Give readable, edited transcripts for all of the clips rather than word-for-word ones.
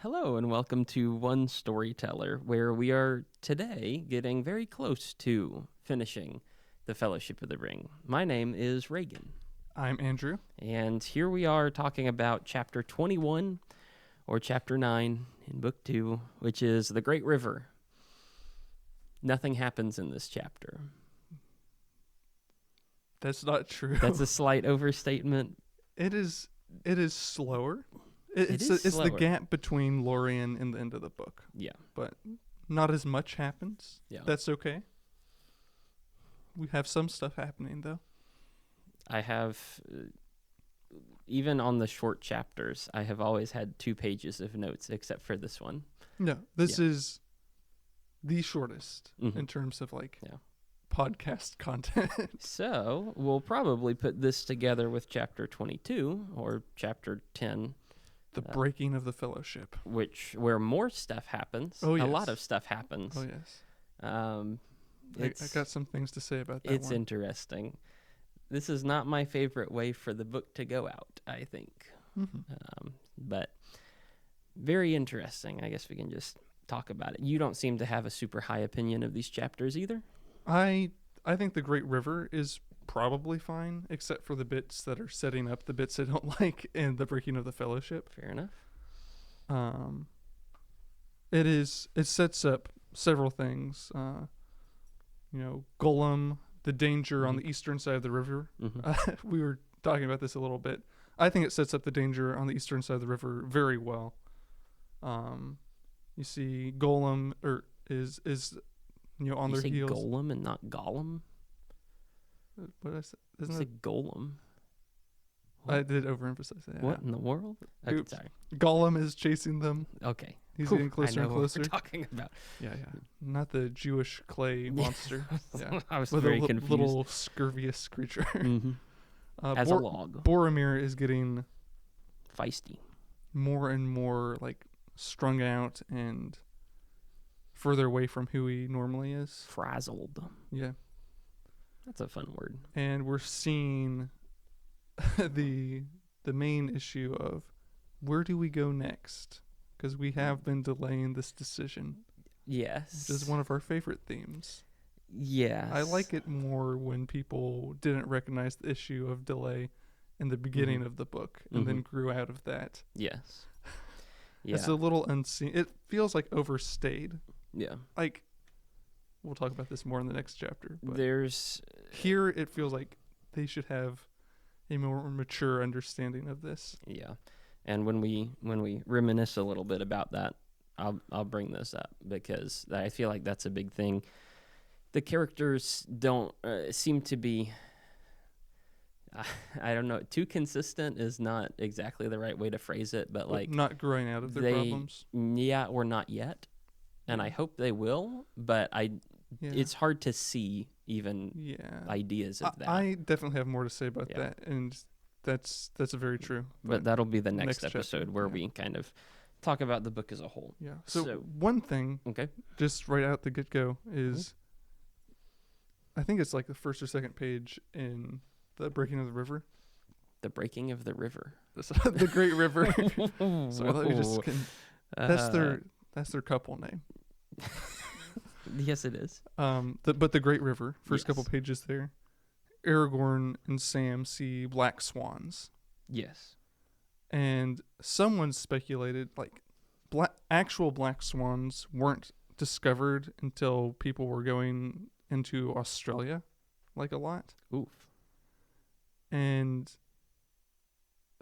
Hello and welcome to One Storyteller, where we are today getting very close to finishing the Fellowship of the Ring. My name is Reagan. I'm Andrew. And here we are talking about Chapter 21, or Chapter 9 in Book 2, which is the Great River. Nothing happens in this chapter. That's not true. That's a slight overstatement. It is slower. It's It's the slower. gap between Lorien and the end of the book. Yeah. But not as much happens. Yeah. That's okay. We have some stuff happening, though. I have, even on the short chapters, I have always had 2 pages of notes, except for this one. No, this is the shortest Mhm. in terms of Yeah. podcast content. So we'll probably put this together with Chapter 22 or Chapter 10, The breaking of the fellowship. where more stuff happens. Oh, A yes. lot of stuff happens. Oh, yes. I It's got some things to say about that it's one. interesting. This is not my favorite way for the book to go out, I think. But very interesting. I guess we can just talk about it. You don't seem to have a super high opinion of these chapters either. I think the Great River is probably fine, except for the bits that are setting up the bits I don't like in the breaking of the fellowship. Fair enough. It sets up several things. Gollum, the danger on the eastern side of the river. We were talking about this a little bit. I think it sets up the danger on the eastern side of the river very well. You see Gollum is on You their say heels. Golem and not Gollum? What did I say? You Isn't say it? Golem. I did overemphasize that. What in the world? Okay, Oops. sorry. Gollum is chasing them. Okay. He's Whew, getting closer I know and what closer. we're talking about. Yeah. Not the Jewish clay monster. Yeah. I was With very a confused. little scurvious creature. Mhm. As a log. Boromir is getting Feisty. more and more strung out and further away from who he normally is. Frazzled. Yeah. That's a fun word. And we're seeing the main issue of where do we go next? Because we have been delaying this decision. Yes. Which is one of our favorite themes. Yes. I like it more when people didn't recognize the issue of delay in the beginning of the book and then grew out of that. Yes. Yeah. It's a little unseen. It feels like overstayed. Yeah. We'll talk about this more in the next chapter. But There's here it feels like they should have a more mature understanding of this. Yeah. And when we reminisce a little bit about that, I'll bring this up because I feel like that's a big thing. The characters don't seem to be, I don't know, too consistent is not exactly the right way to phrase it, but not growing out of their problems. Yeah, or not yet. And I hope they will, but it's hard to see even ideas of that. I definitely have more to say about that, and that's very true. But that'll be the next episode chapter, where we kind of talk about the book as a whole. Yeah. So one thing, just right out the get-go, is I think it's like the first or second page in the Breaking of the River. The Breaking of the River. The Great River. So let me just. That's their couple name. Yes, it is. But the Great River, first couple pages there. Aragorn and Sam see black swans. Yes. And someone speculated actual black swans weren't discovered until people were going into Australia a lot. Oof. And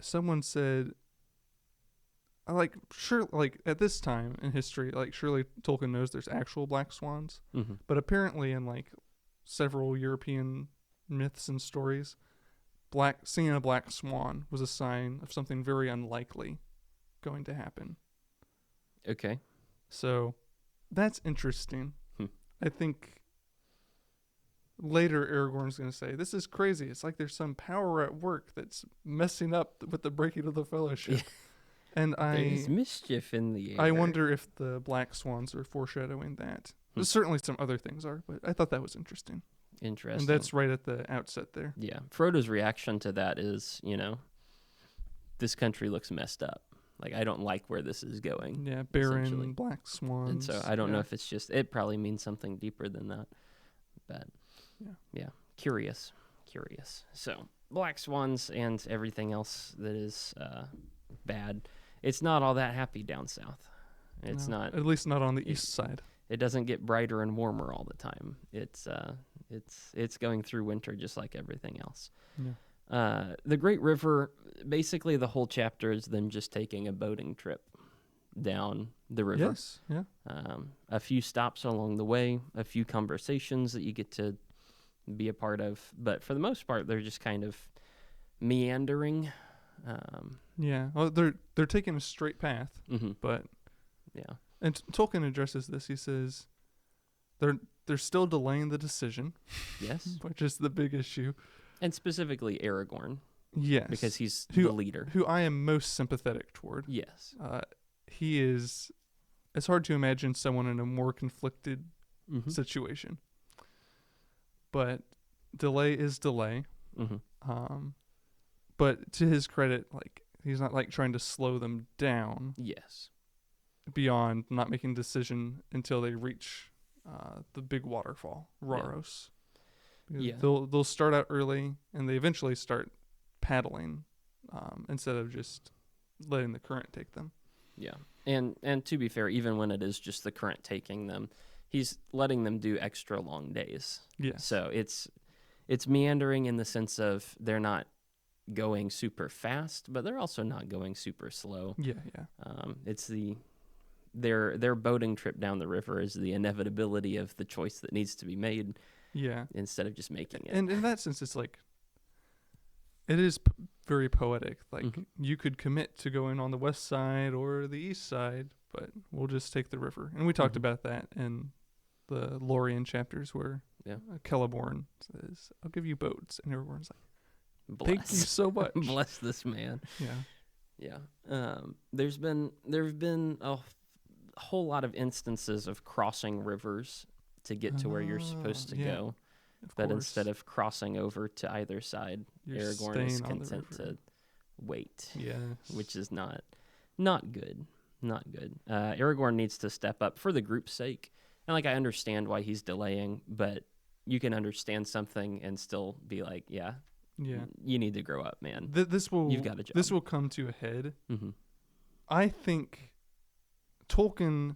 someone said at this time in history, surely Tolkien knows there's actual black swans. But apparently in several European myths and stories, seeing a black swan was a sign of something very unlikely going to happen. Okay. So that's interesting. I think later Aragorn's going to say, this is crazy. It's like there's some power at work that's messing up with the breaking of the fellowship. And there's mischief in the air. I wonder if the black swans are foreshadowing that. Certainly some other things are, but I thought that was interesting. Interesting. And that's right at the outset there. Yeah. Frodo's reaction to that is, this country looks messed up. Like, I don't like where this is going. Yeah, barren, black swans. And so I don't know if it's just, it probably means something deeper than that. But yeah, curious. So black swans and everything else that is bad. It's not all that happy down south. It's not, at least not on the east side. It doesn't get brighter and warmer all the time. It's going through winter just like everything else. Yeah. The Great River, basically the whole chapter is them just taking a boating trip down the river. Yes. Yeah. A few stops along the way, a few conversations that you get to be a part of, but for the most part, they're just kind of meandering. Well, they're taking a straight path, but and Tolkien addresses this. He says they're still delaying the decision. Yes, which is the big issue, and specifically Aragorn. Yes, because he's the leader, who I am most sympathetic toward. Yes, he is. It's hard to imagine someone in a more conflicted situation. But delay is delay. But to his credit, like, he's not like trying to slow them down. Yes. Beyond not making a decision until they reach the big waterfall, Rauros. Yeah. They'll start out early and they eventually start paddling instead of just letting the current take them. Yeah. And to be fair, even when it is just the current taking them, he's letting them do extra long days. Yeah. So it's meandering in the sense of they're not going super fast, but they're also not going super slow. Yeah. It's their boating trip down the river is the inevitability of the choice that needs to be made. Yeah. Instead of just making it. And in that sense, it's like, it is very poetic. Like, you could commit to going on the west side or the east side, but we'll just take the river. And we talked about that in the Lorien chapters where Celeborn says, I'll give you boats. And everyone's like, thank you so much. Bless this man. Yeah. There have been a whole lot of instances of crossing rivers to get to where you're supposed to go. But instead of crossing over to either side, Aragorn is content to wait. Yes. Which is not good. Not good. Aragorn needs to step up for the group's sake. And like, I understand why he's delaying, but you can understand something and still be like, yeah, you need to grow up, man. You've got a job. This will come to a head. I think Tolkien,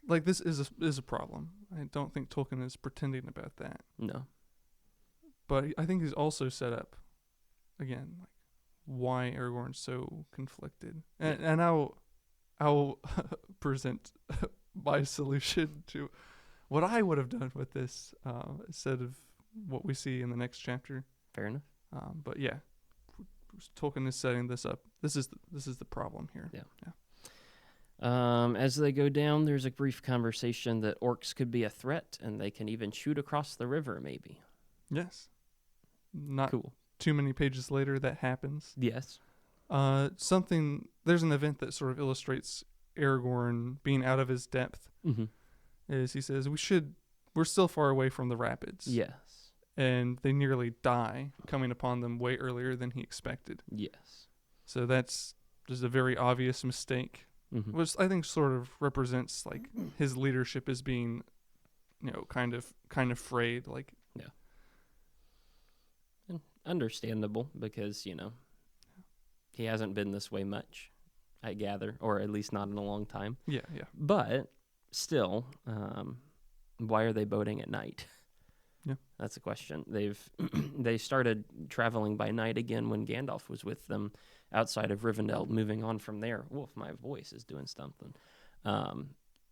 like, this is a problem. I don't think Tolkien is pretending about that. No. But I think he's also set up, again, like, why Aragorn's so conflicted. And I'll present my solution to what I would have done with this instead of what we see in the next chapter. Fair enough. But yeah, Tolkien is setting this up. This is the problem here. Yeah. As they go down, there's a brief conversation that orcs could be a threat, and they can even shoot across the river, maybe. Yes. Not cool. Too many pages later, that happens. Yes. There's an event that sort of illustrates Aragorn being out of his depth. Is he says, we're still far away from the rapids. Yes. And they nearly die, coming upon them way earlier than he expected. Yes. So that's just a very obvious mistake. Which I think sort of represents, like, his leadership as being, kind of frayed, like. Yeah. And understandable, because he hasn't been this way much, I gather, or at least not in a long time. Yeah. But still, why are they boating at night? Yeah, that's a question. They started traveling by night again when Gandalf was with them outside of Rivendell, moving on from there. Wolf, my voice is doing something.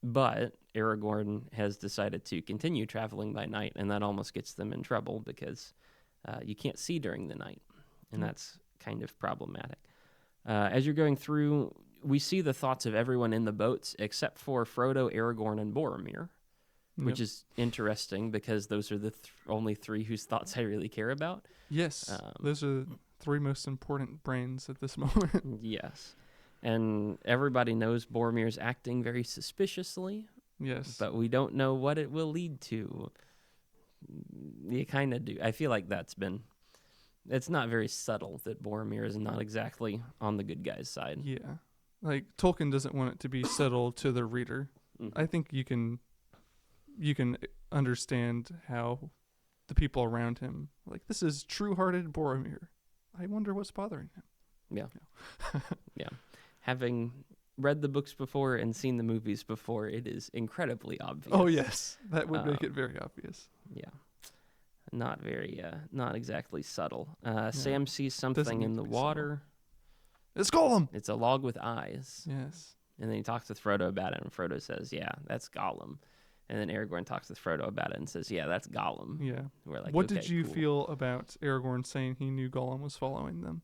But Aragorn has decided to continue traveling by night, and that almost gets them in trouble because you can't see during the night, and that's kind of problematic. As you're going through, we see the thoughts of everyone in the boats except for Frodo, Aragorn, and Boromir, which is interesting because those are the only three whose thoughts I really care about. Yes, those are the three most important brains at this moment. Yes, and everybody knows Boromir's acting very suspiciously. Yes, but we don't know what it will lead to. You kind of do. I feel like that's been It's not very subtle that Boromir is not exactly on the good guy's side. Yeah. Like, Tolkien doesn't want it to be subtle to the reader. Mm-hmm. I think you can understand how the people around him, like, this is true-hearted Boromir. I wonder what's bothering him. Yeah. Yeah. Having read the books before and seen the movies before, it is incredibly obvious. Oh, yes. That would make it very obvious. Yeah. Not very, not exactly subtle. Sam sees Doesn't something need in to the be water. It's Gollum! It's a log with eyes. Yes. And then he talks with Frodo about it, and Frodo says, yeah, that's Gollum. And then Aragorn talks with Frodo about it and says, yeah, that's Gollum. Yeah. We're like, what okay, did you cool. feel about Aragorn saying he knew Gollum was following them?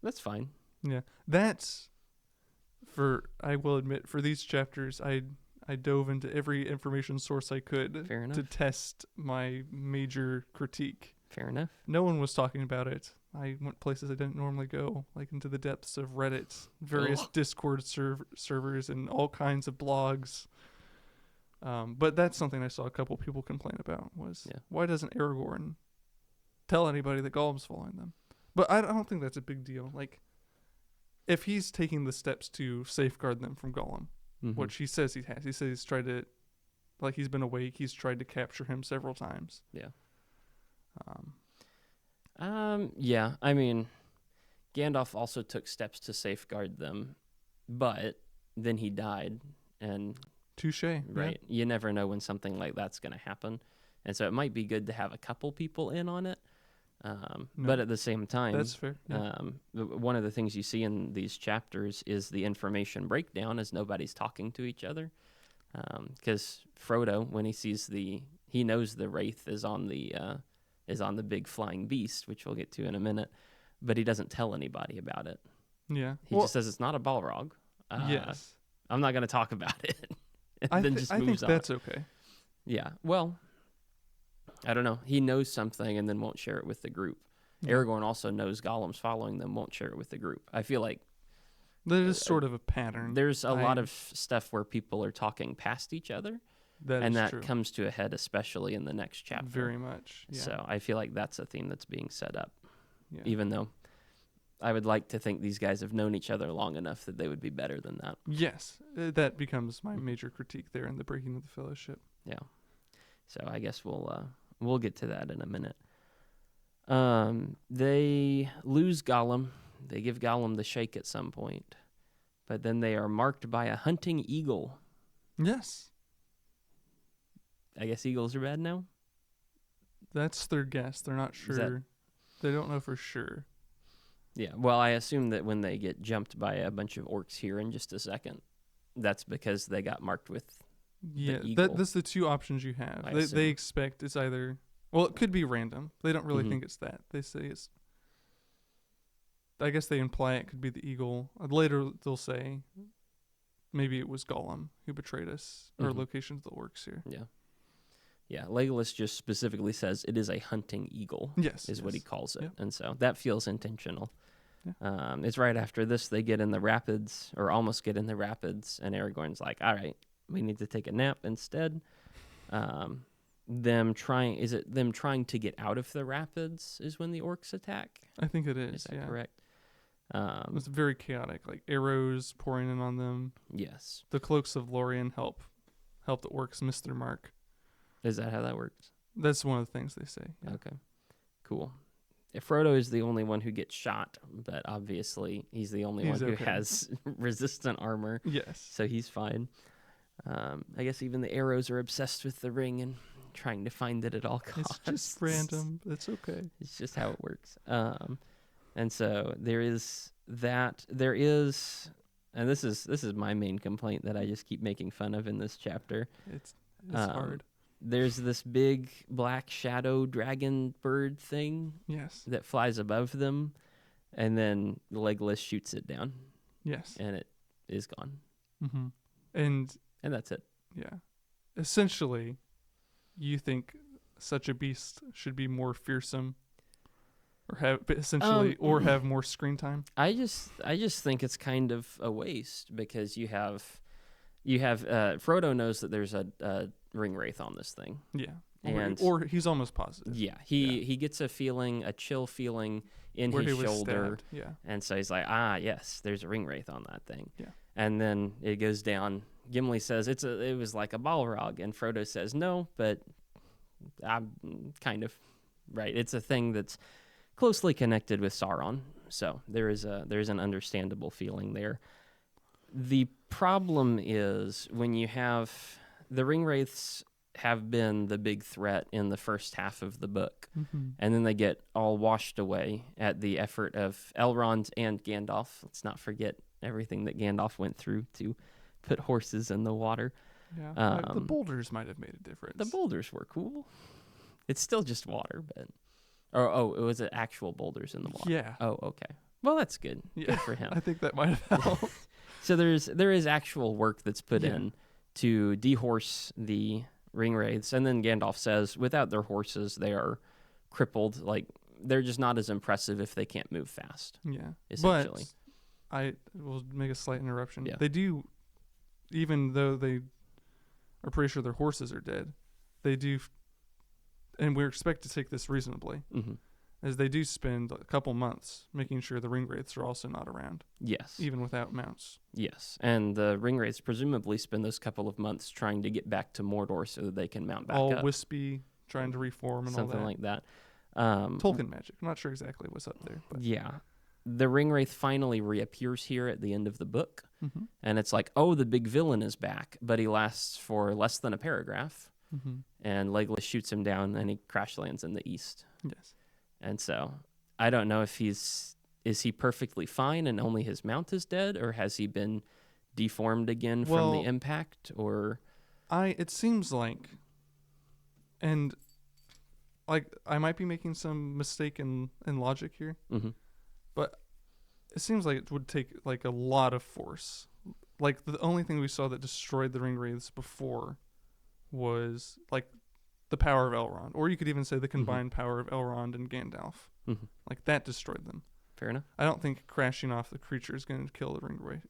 That's fine. Yeah. I will admit, for these chapters, I dove into every information source I could Fair enough. to test my major critique. Fair enough. No one was talking about it. I went places I didn't normally go, like into the depths of Reddit, various Discord servers, and all kinds of blogs. But that's something I saw a couple people complain about was, why doesn't Aragorn tell anybody that Gollum's following them? But I don't think that's a big deal. Like, if he's taking the steps to safeguard them from Gollum, which he says he has. He says he's tried to, like, he's been awake. He's tried to capture him several times. Yeah. Yeah. I mean, Gandalf also took steps to safeguard them, but then he died, and touche. right. Yeah. You never know when something like that's going to happen, and so it might be good to have a couple people in on it. But at the same time, that's fair. Yeah. One of the things you see in these chapters is the information breakdown as nobody's talking to each other. Because Frodo, when he sees he knows the Wraith is on the big flying beast, which we'll get to in a minute, but he doesn't tell anybody about it. Yeah. He just says it's not a Balrog. Yes. I'm not going to talk about it. I think that's okay. Yeah. Well, I don't know. He knows something and then won't share it with the group. Aragorn also knows Gollum's following them, won't share it with the group. I feel like there is sort of a pattern. There's a lot of stuff where people are talking past each other, that comes to a head, especially in the next chapter. Very much. Yeah. So I feel like that's a theme that's being set up, yeah. Even though I would like to think these guys have known each other long enough that they would be better than that. Yes, that becomes my major critique there in the Breaking of the Fellowship. Yeah. So I guess we'll get to that in a minute. They lose Gollum. They give Gollum the shake at some point, but then they are marked by a hunting eagle. Yes. I guess eagles are bad now? That's their guess. They're not sure. They don't know for sure. Yeah, well, I assume that when they get jumped by a bunch of orcs here in just a second, that's because they got marked with the eagle. That's the two options you have. They expect it's either... Well, it could be random. They don't really think it's that. They say it's... I guess they imply it could be the eagle. Later, they'll say maybe it was Gollum who betrayed us, or location of the orcs here. Yeah. Yeah, Legolas just specifically says it is a hunting eagle. Yes. Is what he calls it. Yep. And so that feels intentional. Yeah. It's right after this they get in the rapids, or almost get in the rapids, and Aragorn's like, all right, we need to take a nap instead. Them trying to get out of the rapids is when the orcs attack? I think it is. Is that correct? It's very chaotic, like arrows pouring in on them. Yes. The cloaks of Lorien help the orcs miss their mark. Is that how that works? That's one of the things they say. Yeah. Okay. Cool. Frodo is the only one who gets shot, but obviously he's the only one who has resistant armor. Yes. So he's fine. I guess even the arrows are obsessed with the ring and trying to find it at all costs. It's just random. It's okay. It's just how it works. And so there is that. There is, and this is my main complaint that I just keep making fun of in this chapter. It's hard. There's this big black shadow dragon bird thing. Yes. That flies above them, and then Legolas shoots it down. Yes. And it is gone. Mm-hmm. And that's it. Yeah. Essentially, you think such a beast should be more fearsome, or have more screen time? I just think it's kind of a waste, because you have Frodo knows that there's a ring wraith on this thing. Yeah. And or he's almost positive. Yeah, he gets a chill feeling in Where his he was shoulder. stabbed. Yeah. And so he's like, yes, there's a ring wraith on that thing. Yeah. And then it goes down. Gimli says it was like a Balrog, and Frodo says no, but I'm kind of right. It's a thing that's closely connected with Sauron, so there's an understandable feeling there. The problem is when you have the ring wraiths have been the big threat in the first half of the book, and then they get all washed away at the effort of Elrond and Gandalf. Let's not forget everything that Gandalf went through to put horses in the water. Yeah, the boulders might have made a difference. The boulders were cool. It's still just water, but it was actual boulders in the water. Yeah. Oh, okay. Well, that's good. Yeah. Good for him. I think that might have helped. So there is actual work that's put in to dehorse the ring wraiths, and then Gandalf says without their horses they are crippled. Like they're just not as impressive if they can't move fast. Yeah, essentially. But I will make a slight interruption. Yeah. They do, even though they are pretty sure their horses are dead, they do, and we're expected to take this reasonably, as they do spend a couple months making sure the ring wraiths are also not around. Yes. Even without mounts. Yes, and the ring wraiths presumably spend those couple of months trying to get back to Mordor so that they can mount back all up. Wispy, trying to reform and Something all that. like that. Tolkien magic. I'm not sure exactly what's up there. But. Yeah. The ring wraith finally reappears here at the end of the book, and it's like, oh, the big villain is back, but he lasts for less than a paragraph, and Legolas shoots him down, and he crash lands in the east. Yes. And so I don't know if is he perfectly fine and only his mount is dead, or has he been deformed again from the impact, or it seems like, and like I might be making some mistake in logic here, but it seems like it would take like a lot of force. Like the only thing we saw that destroyed the ring wraiths before was like the power of Elrond, or you could even say the combined power of Elrond and Gandalf. Like that destroyed them. Fair enough. I don't think crashing off the creature is going to kill the ring wraith.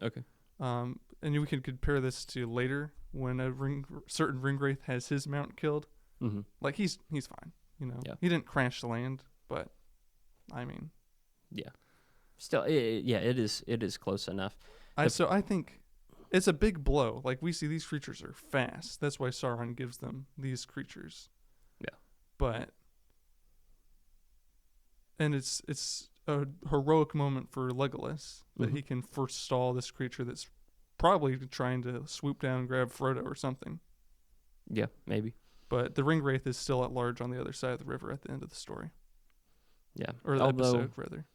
Okay. And we could compare this to later when a certain ring wraith has his mount killed. Like he's fine, you know. Yeah. He didn't crash land, but I mean, yeah. Still, it is close enough. So I think it's a big blow. Like we see these creatures are fast. That's why Sauron gives them these creatures. Yeah. But and it's a heroic moment for Legolas that he can forestall this creature that's probably trying to swoop down and grab Frodo or something. Yeah, maybe. But the ring wraith is still at large on the other side of the river at the end of the story. Yeah. Or the episode, rather.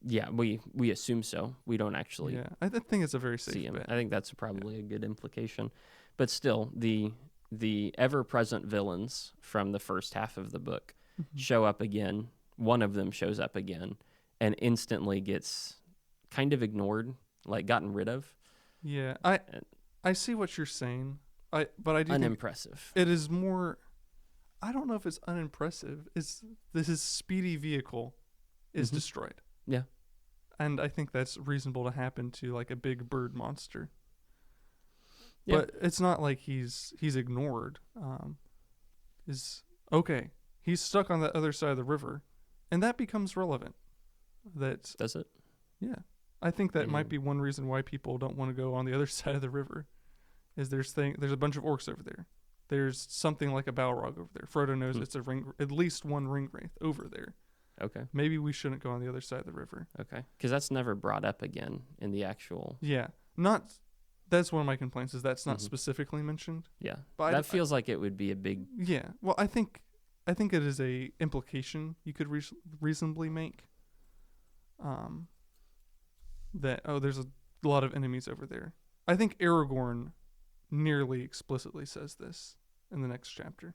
Yeah, we assume so. We don't actually I think it's a very safe see him. bet. I think that's probably a good implication. But still, the ever-present villains from the first half of the book show up again. One of them shows up again and instantly gets kind of ignored, like gotten rid of. Yeah, I see what you're saying. But I do unimpressive. Think it is more. I don't know if it's unimpressive. His speedy vehicle is destroyed. Yeah, and I think that's reasonable to happen to like a big bird monster. Yeah. But it's not like he's ignored. He's stuck on the other side of the river, and that becomes relevant. Does it? Yeah, I think that might be one reason why people don't want to go on the other side of the river. Is there's a bunch of orcs over there. There's something like a Balrog over there. Frodo knows it's at least one ring wraith over there. Okay. Maybe we shouldn't go on the other side of the river. Okay. Because that's never brought up again in the actual. Yeah. That's one of my complaints is that's not specifically mentioned. Yeah. But that feels like it would be a big. Yeah. Well, I think it is a implication you could reasonably make. That there's a lot of enemies over there. I think Aragorn nearly explicitly says this in the next chapter.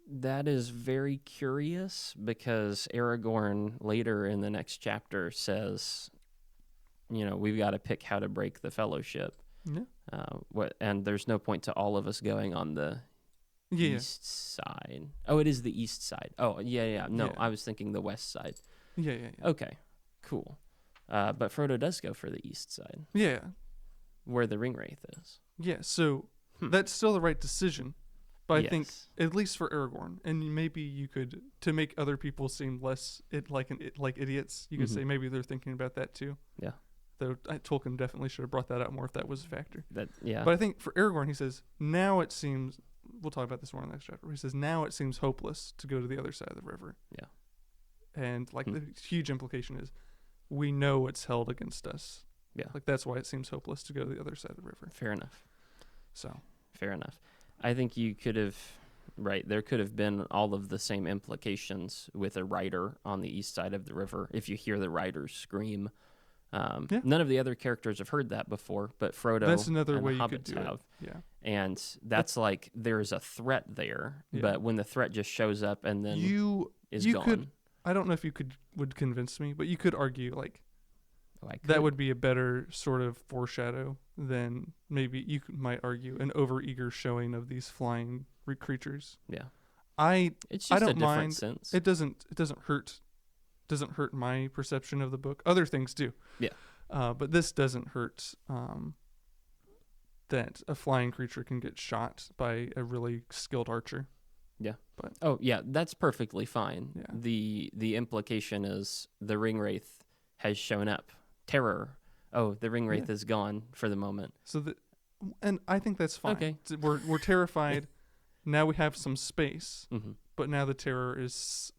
That is very curious because Aragorn later in the next chapter says, we've got to pick how to break the fellowship. Yeah. And there's no point to all of us going on the east side. Oh, it is the east side. Oh, yeah. No, I was thinking the west side. Yeah. Okay, cool. But Frodo does go for the east side. Yeah. Where the ring wraith is. Yeah, so that's still the right decision, But I think, at least for Aragorn, and maybe you could, to make other people seem less like idiots, you could say maybe they're thinking about that too. Yeah. Though Tolkien definitely should have brought that out more if that was a factor. But I think for Aragorn, he says, now it seems, we'll talk about this more in the next chapter, he says, now it seems hopeless to go to the other side of the river. Yeah. And the huge implication is, we know it's held against us. Yeah. That's why it seems hopeless to go to the other side of the river. Fair enough. So. Fair enough. I think you could have, there could have been all of the same implications with a rider on the east side of the river. If you hear the riders scream, none of the other characters have heard that before, but Frodo that's another and way the you could hobbits do have. It. Yeah. And that's there's a threat there, but when the threat just shows up and then is gone. I don't know if you would convince me, but you could argue that would be a better sort of foreshadow than maybe you might argue an overeager showing of these flying creatures. Yeah, it's just I don't a different mind. Sense. It doesn't hurt my perception of the book. Other things do. Yeah, but this doesn't hurt. That a flying creature can get shot by a really skilled archer. Yeah. But that's perfectly fine. Yeah. The implication is the Ringwraith has shown up. Terror. Oh, the Ringwraith is gone for the moment. And I think that's fine. Okay. We're terrified. Now we have some space, but now the terror is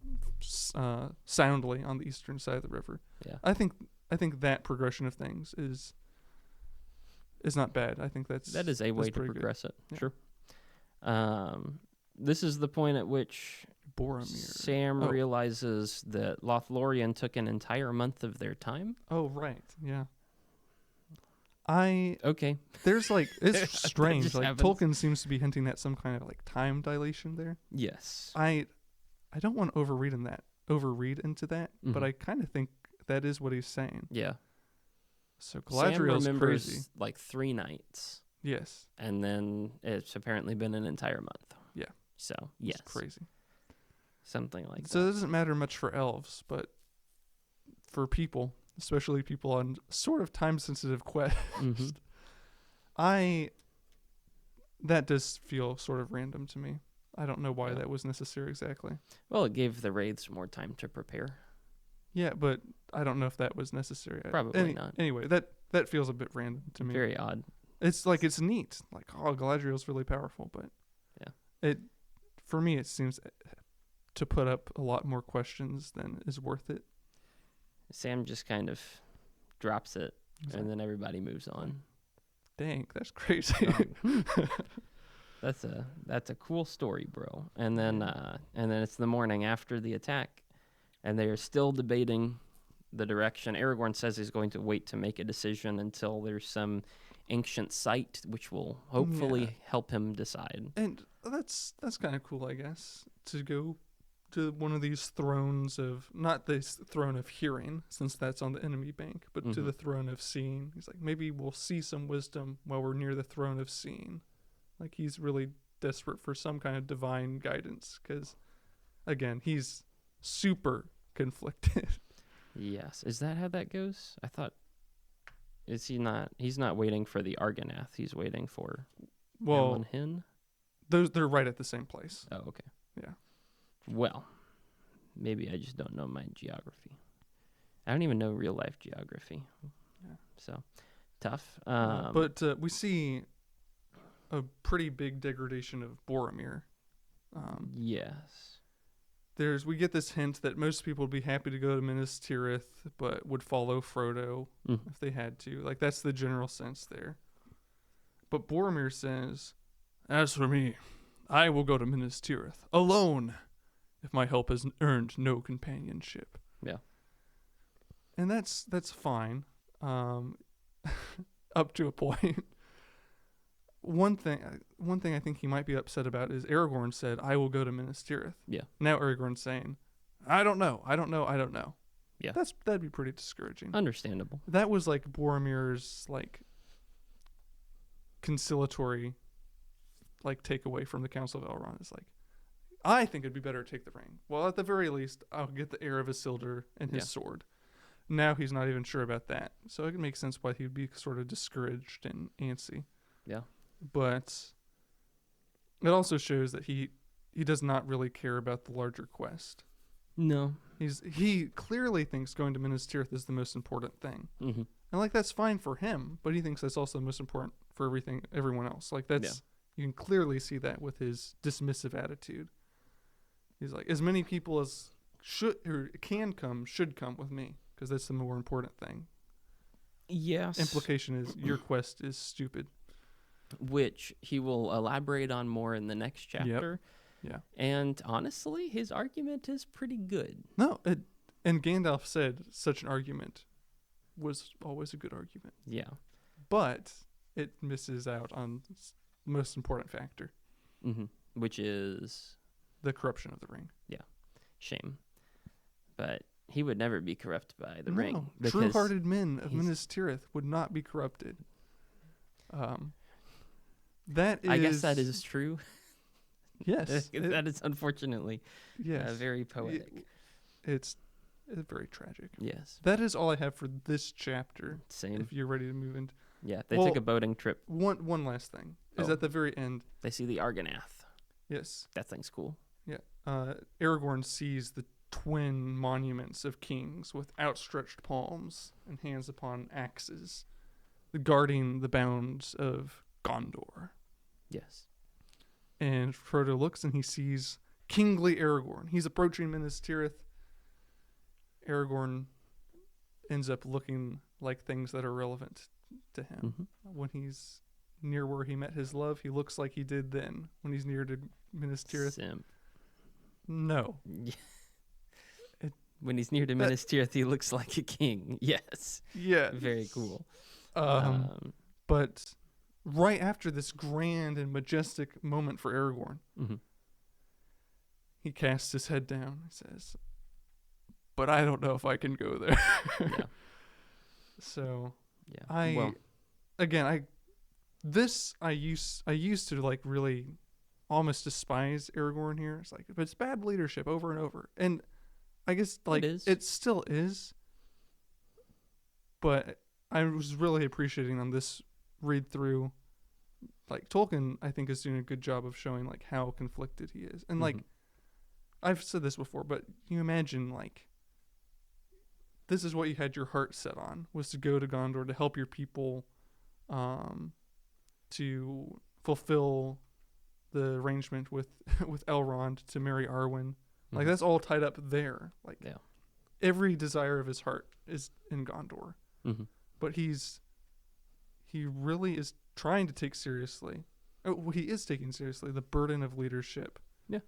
soundly on the eastern side of the river. Yeah. I think that progression of things is not bad. I think that is a way to progress it. Yeah. Sure. This is the point at which Boromir. Sam realizes that Lothlorien took an entire month of their time. Oh, right. Yeah. There's it's strange. Tolkien seems to be hinting at some kind of time dilation there. Yes. I don't want to overread into that, but I kind of think that is what he's saying. Yeah. So Galadriel's Sam crazy. 3 nights. Yes. And then it's apparently been an entire month. Yeah. So, yes. It's crazy. Something like that. So it doesn't matter much for elves, but for people, especially people on sort of time-sensitive quests, that does feel sort of random to me. I don't know why that was necessary exactly. Well, it gave the wraiths more time to prepare. Yeah, but I don't know if that was necessary. Probably not. Anyway, that feels a bit random to me. Very odd. It's it's neat. Galadriel's really powerful, but for me, it seems to put up a lot more questions than is worth it. Sam just kind of drops it, and then everybody moves on. Dang, that's crazy. That's a cool story, bro. And then it's the morning after the attack, and they are still debating the direction. Aragorn says he's going to wait to make a decision until there's some ancient site, which will hopefully help him decide. And that's kind of cool, I guess, to go to one of these thrones of, not this throne of hearing, since that's on the enemy bank, but to the throne of seeing. He's maybe we'll see some wisdom while we're near the throne of seeing. He's really desperate for some kind of divine guidance, because, again, he's super conflicted. Yes. Is that how that goes? I thought, is he not? He's not waiting for the Argonath. He's waiting for Elwyn Hin. They're right at the same place. Oh, okay. Yeah. Well, maybe I just don't know my geography. I don't even know real life geography. Yeah. So, tough. But we see a pretty big degradation of Boromir. Yes. We get this hint that most people would be happy to go to Minas Tirith, but would follow Frodo if they had to. That's the general sense there. But Boromir says, "As for me, I will go to Minas Tirith alone, if my help has earned no companionship." Yeah. And that's fine, up to a point. One thing I think he might be upset about is Aragorn said, "I will go to Minas Tirith." Yeah. Now Aragorn's saying, "I don't know. Yeah. That'd be pretty discouraging. Understandable. That was Boromir's conciliatory takeaway from the Council of Elrond. Is I think it'd be better to take the ring. Well, at the very least, I'll get the heir of Isildur and his sword. Now he's not even sure about that. So it can make sense why he'd be sort of discouraged and antsy. Yeah. But It also shows that he does not really care about the larger quest. No. He clearly thinks going to Minas Tirith is the most important thing. Mm-hmm. And like that's fine for him, but he thinks that's also the most important for everyone else. Like that's you can clearly see that with his dismissive attitude. He's like, as many people as should come with me because that's the more important thing. Yes. Implication is your quest is stupid. Which he will elaborate on more in the next chapter. Yep. Yeah. And honestly, his argument is pretty good. No, and Gandalf said such an argument was always a good argument. Yeah. But it misses out on the most important factor. Mm-hmm. Which is? The corruption of the ring. Yeah. Shame. But he would never be corrupted by the ring. True-hearted men of Minas Tirith would not be corrupted. I guess that is true. Yes. That is unfortunately very poetic. It's very tragic. Yes. That is all I have for this chapter. Same. If you're ready to move into... Yeah, they took a boating trip. One last thing is at the very end. They see the Argonath. Yes. That thing's cool. Yeah. Aragorn sees the twin monuments of kings with outstretched palms and hands upon axes, guarding the bounds of Gondor. Yes. And Frodo looks and he sees kingly Aragorn. He's approaching Minas Tirith. Aragorn ends up looking like things that are relevant to him. Mm-hmm. When he's near where he met his love, he looks like he did then. When he's near to Minas Tirith. Simp. No. When he's near to Minas Tirith, he looks like a king. Yes. Yeah. Very cool. But right after this grand and majestic moment for Aragorn, mm-hmm. he casts his head down. He says, "But I don't know if I can go there." Yeah. So, yeah. I used to like really almost despise Aragorn here. It's like, but it's bad leadership over and over, and I guess like it still is. But I was really appreciating on this read through, like Tolkien I think is doing a good job of showing like how conflicted he is, and like I've said this before, but you imagine like this is what you had your heart set on, was to go to Gondor to help your people, to fulfill the arrangement with Elrond to marry Arwen. Like that's all tied up there. Like every desire of his heart is in Gondor. Mm-hmm. But he really is trying to take seriously. He is taking seriously the burden of leadership. Yeah.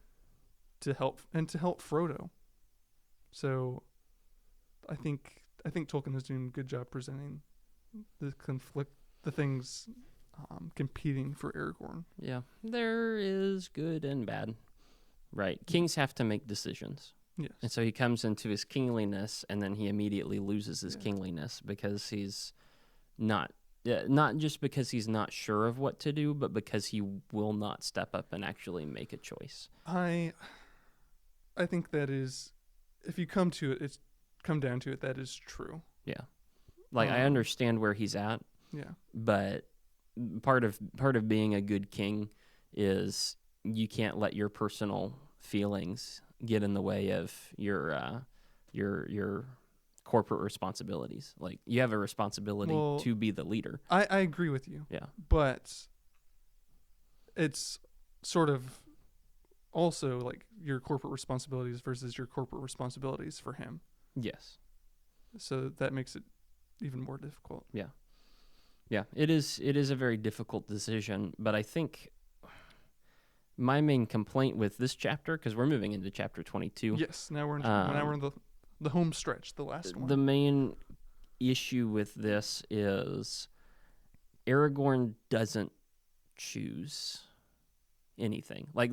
To help Frodo. So I think Tolkien is doing a good job presenting the conflict, the things competing for Aragorn. Yeah. There is good and bad. Right. Kings have to make decisions. Yes. And so he comes into his kingliness and then he immediately loses his kingliness because he's not just because he's not sure of what to do, but because he will not step up and actually make a choice. I think that is, if you come down to it, that is true. Yeah. Like I understand where he's at. Yeah. But part of being a good king is you can't let your personal feelings get in the way of your corporate responsibilities. Like you have a responsibility to be the leader. I agree with you. Yeah. But it's sort of also like your corporate responsibilities versus your corporate responsibilities for him. Yes. So that makes it even more difficult. Yeah. Yeah, it is a very difficult decision, but I think my main complaint with this chapter, because we're moving into chapter 22. Yes, now we're in the home stretch, the last one. The main issue with this is Aragorn doesn't choose anything. Like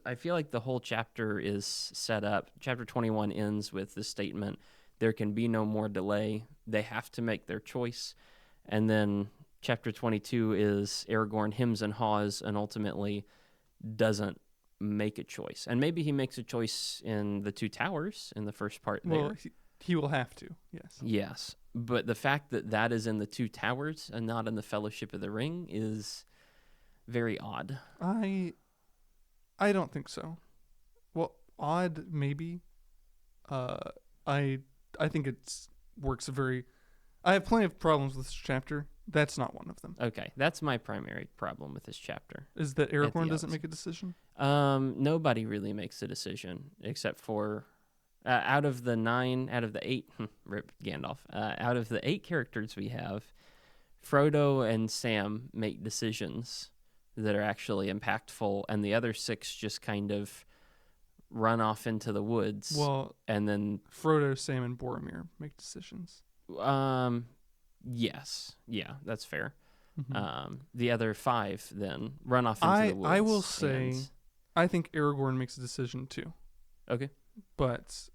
I feel like the whole chapter is set up. Chapter 21 ends with the statement, there can be no more delay. They have to make their choice. And then chapter 22 is Aragorn hems and haws and ultimately doesn't make a choice. And maybe he makes a choice in the Two Towers in the first part there. Well, he will have to, yes. Yes. But the fact that is in the Two Towers and not in the Fellowship of the Ring is very odd. I I don't think so. Well, odd maybe. I think it's works very. I have plenty of problems with this chapter. That's not one of them. Okay, that's my primary problem with this chapter. Is that Aragorn doesn't make a decision? Nobody really makes a decision except for out of the 8, rip Gandalf. Out of the 8 characters we have, Frodo and Sam make decisions that are actually impactful, and the other 6 just kind of run off into the woods. Well, and then Frodo, Sam, and Boromir make decisions. Yes, yeah, that's fair. Mm-hmm. The other 5 then run off into the woods. I will say, I think Aragorn makes a decision too. Okay, but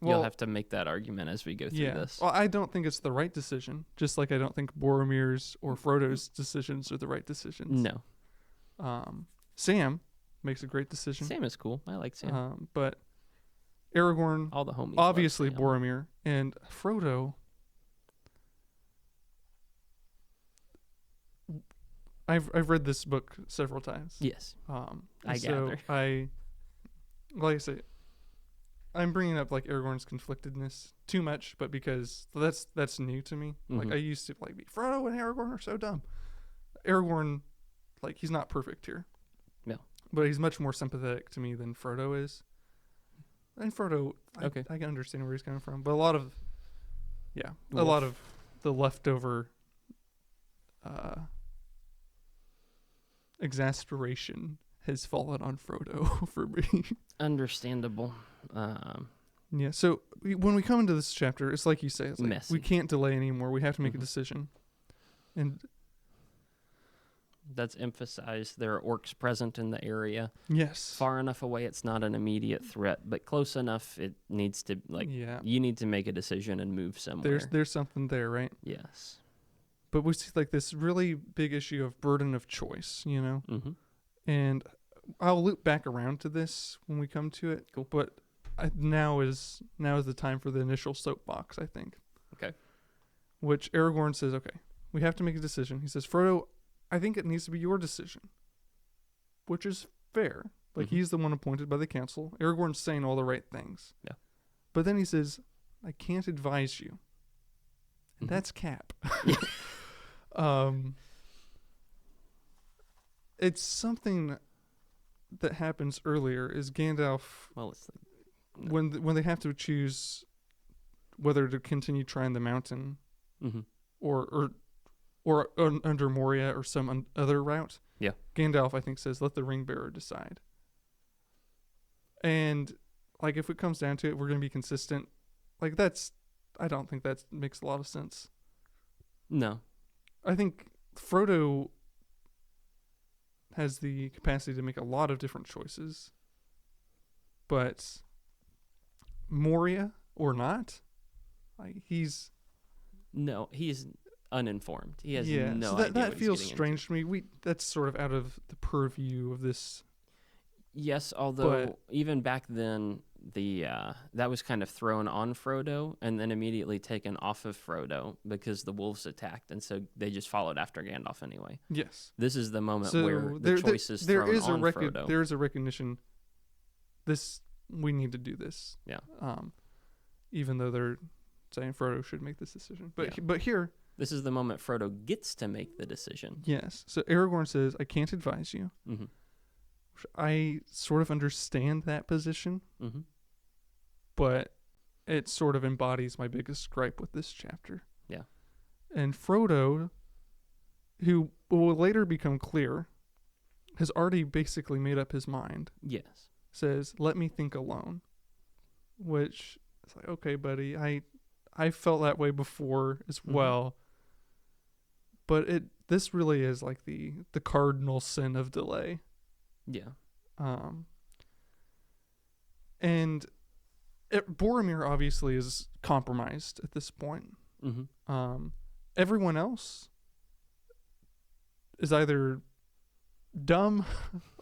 you'll have to make that argument as we go through this. Well, I don't think it's the right decision. Just like I don't think Boromir's or Frodo's decisions are the right decisions. No. Sam makes a great decision. Sam is cool. I like Sam. But Aragorn, all the homies, obviously Boromir, and Frodo. I've read this book several times. Yes. I gather. Like I say, I'm bringing up like Aragorn's conflictedness too much, but because that's new to me. Mm-hmm. Like I used to like be Frodo and Aragorn are so dumb. Aragorn, like he's not perfect here. No. But he's much more sympathetic to me than Frodo is. And Frodo, I can understand where he's coming from, but a lot of the leftover exasperation has fallen on Frodo for me. Understandable. Yeah, so when we come into this chapter, it's like you say, it's like messy. We can't delay anymore. We have to make a decision. And that's emphasized. There are orcs present in the area. Yes. Far enough away it's not an immediate threat, but close enough it needs to, you need to make a decision and move somewhere. There's something there, right? Yes. But we see like this really big issue of burden of choice, you know? Mm-hmm. And I'll loop back around to this when we come to it. Cool. But now is the time for the initial soapbox, I think. Okay. Which Aragorn says, okay, we have to make a decision. He says, Frodo, I think it needs to be your decision. Which is fair. Like, he's the one appointed by the council. Aragorn's saying all the right things. Yeah. But then he says, I can't advise you. And that's Cap. It's something that happens earlier is Gandalf. Well, it's when they have to choose whether to continue trying the mountain, or under Moria or some other route. Yeah. Gandalf, I think, says, "Let the ring bearer decide." And like, if it comes down to it, we're going to be consistent. Like I don't think that makes a lot of sense. No. I think Frodo has the capacity to make a lot of different choices. But Moria or not, like he's uninformed. He has no so idea. That feels strange to me. That's sort of out of the purview of this. Yes, although even back then that was kind of thrown on Frodo and then immediately taken off of Frodo because the wolves attacked, and so they just followed after Gandalf anyway. Yes. This is the moment where the choice is thrown on Frodo. There is a recognition. We need to do this. Yeah. Even though they're saying Frodo should make this decision, but here, this is the moment Frodo gets to make the decision. Yes. So Aragorn says, "I can't advise you." Mm-hmm. I sort of understand that position. Mm-hmm. But it sort of embodies my biggest gripe with this chapter. Yeah. And Frodo, who will later become clear, has already basically made up his mind. Yes. Says, "Let me think alone." Which is like, okay, buddy, I felt that way before as well. But this really is like the cardinal sin of delay. Yeah. And Boromir obviously is compromised at this point. Mm-hmm. Everyone else is either dumb